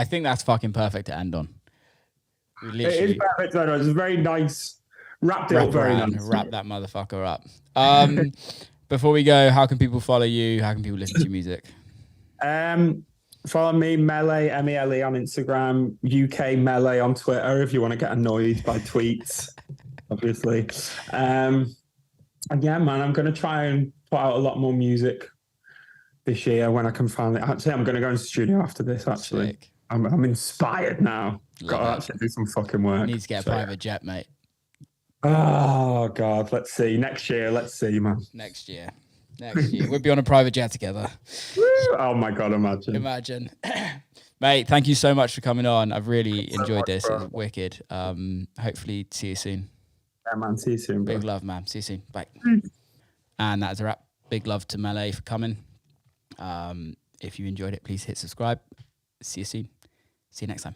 think that's fucking perfect to end on. It is perfect to end on. It's very nice. Wrapped it up very nice. Wrap that motherfucker up. Before we go, how can people follow you? How can people listen to your music? Follow me, Melé, M-E-L-E on Instagram, UK Melé on Twitter if you want to get annoyed by tweets, obviously. And yeah, man, I'm going to try and put out a lot more music this year when I can finally. Actually, I'm going to go in the studio after this, actually. Sick. I'm inspired now. Got to actually do some fucking work. You need to get a private jet, mate. Oh, God. Let's see. Next year. Let's see, man. Next year. We'll be on a private jet together. Oh, my God. Imagine. Mate, thank you so much for coming on. I've really enjoyed this. It's wicked. Hopefully, see you soon. Yeah, man. See you soon, bro. Big love, man. See you soon. Bye. And that's a wrap. Big love to Melé for coming. If you enjoyed it, please hit subscribe. See you soon. See you next time.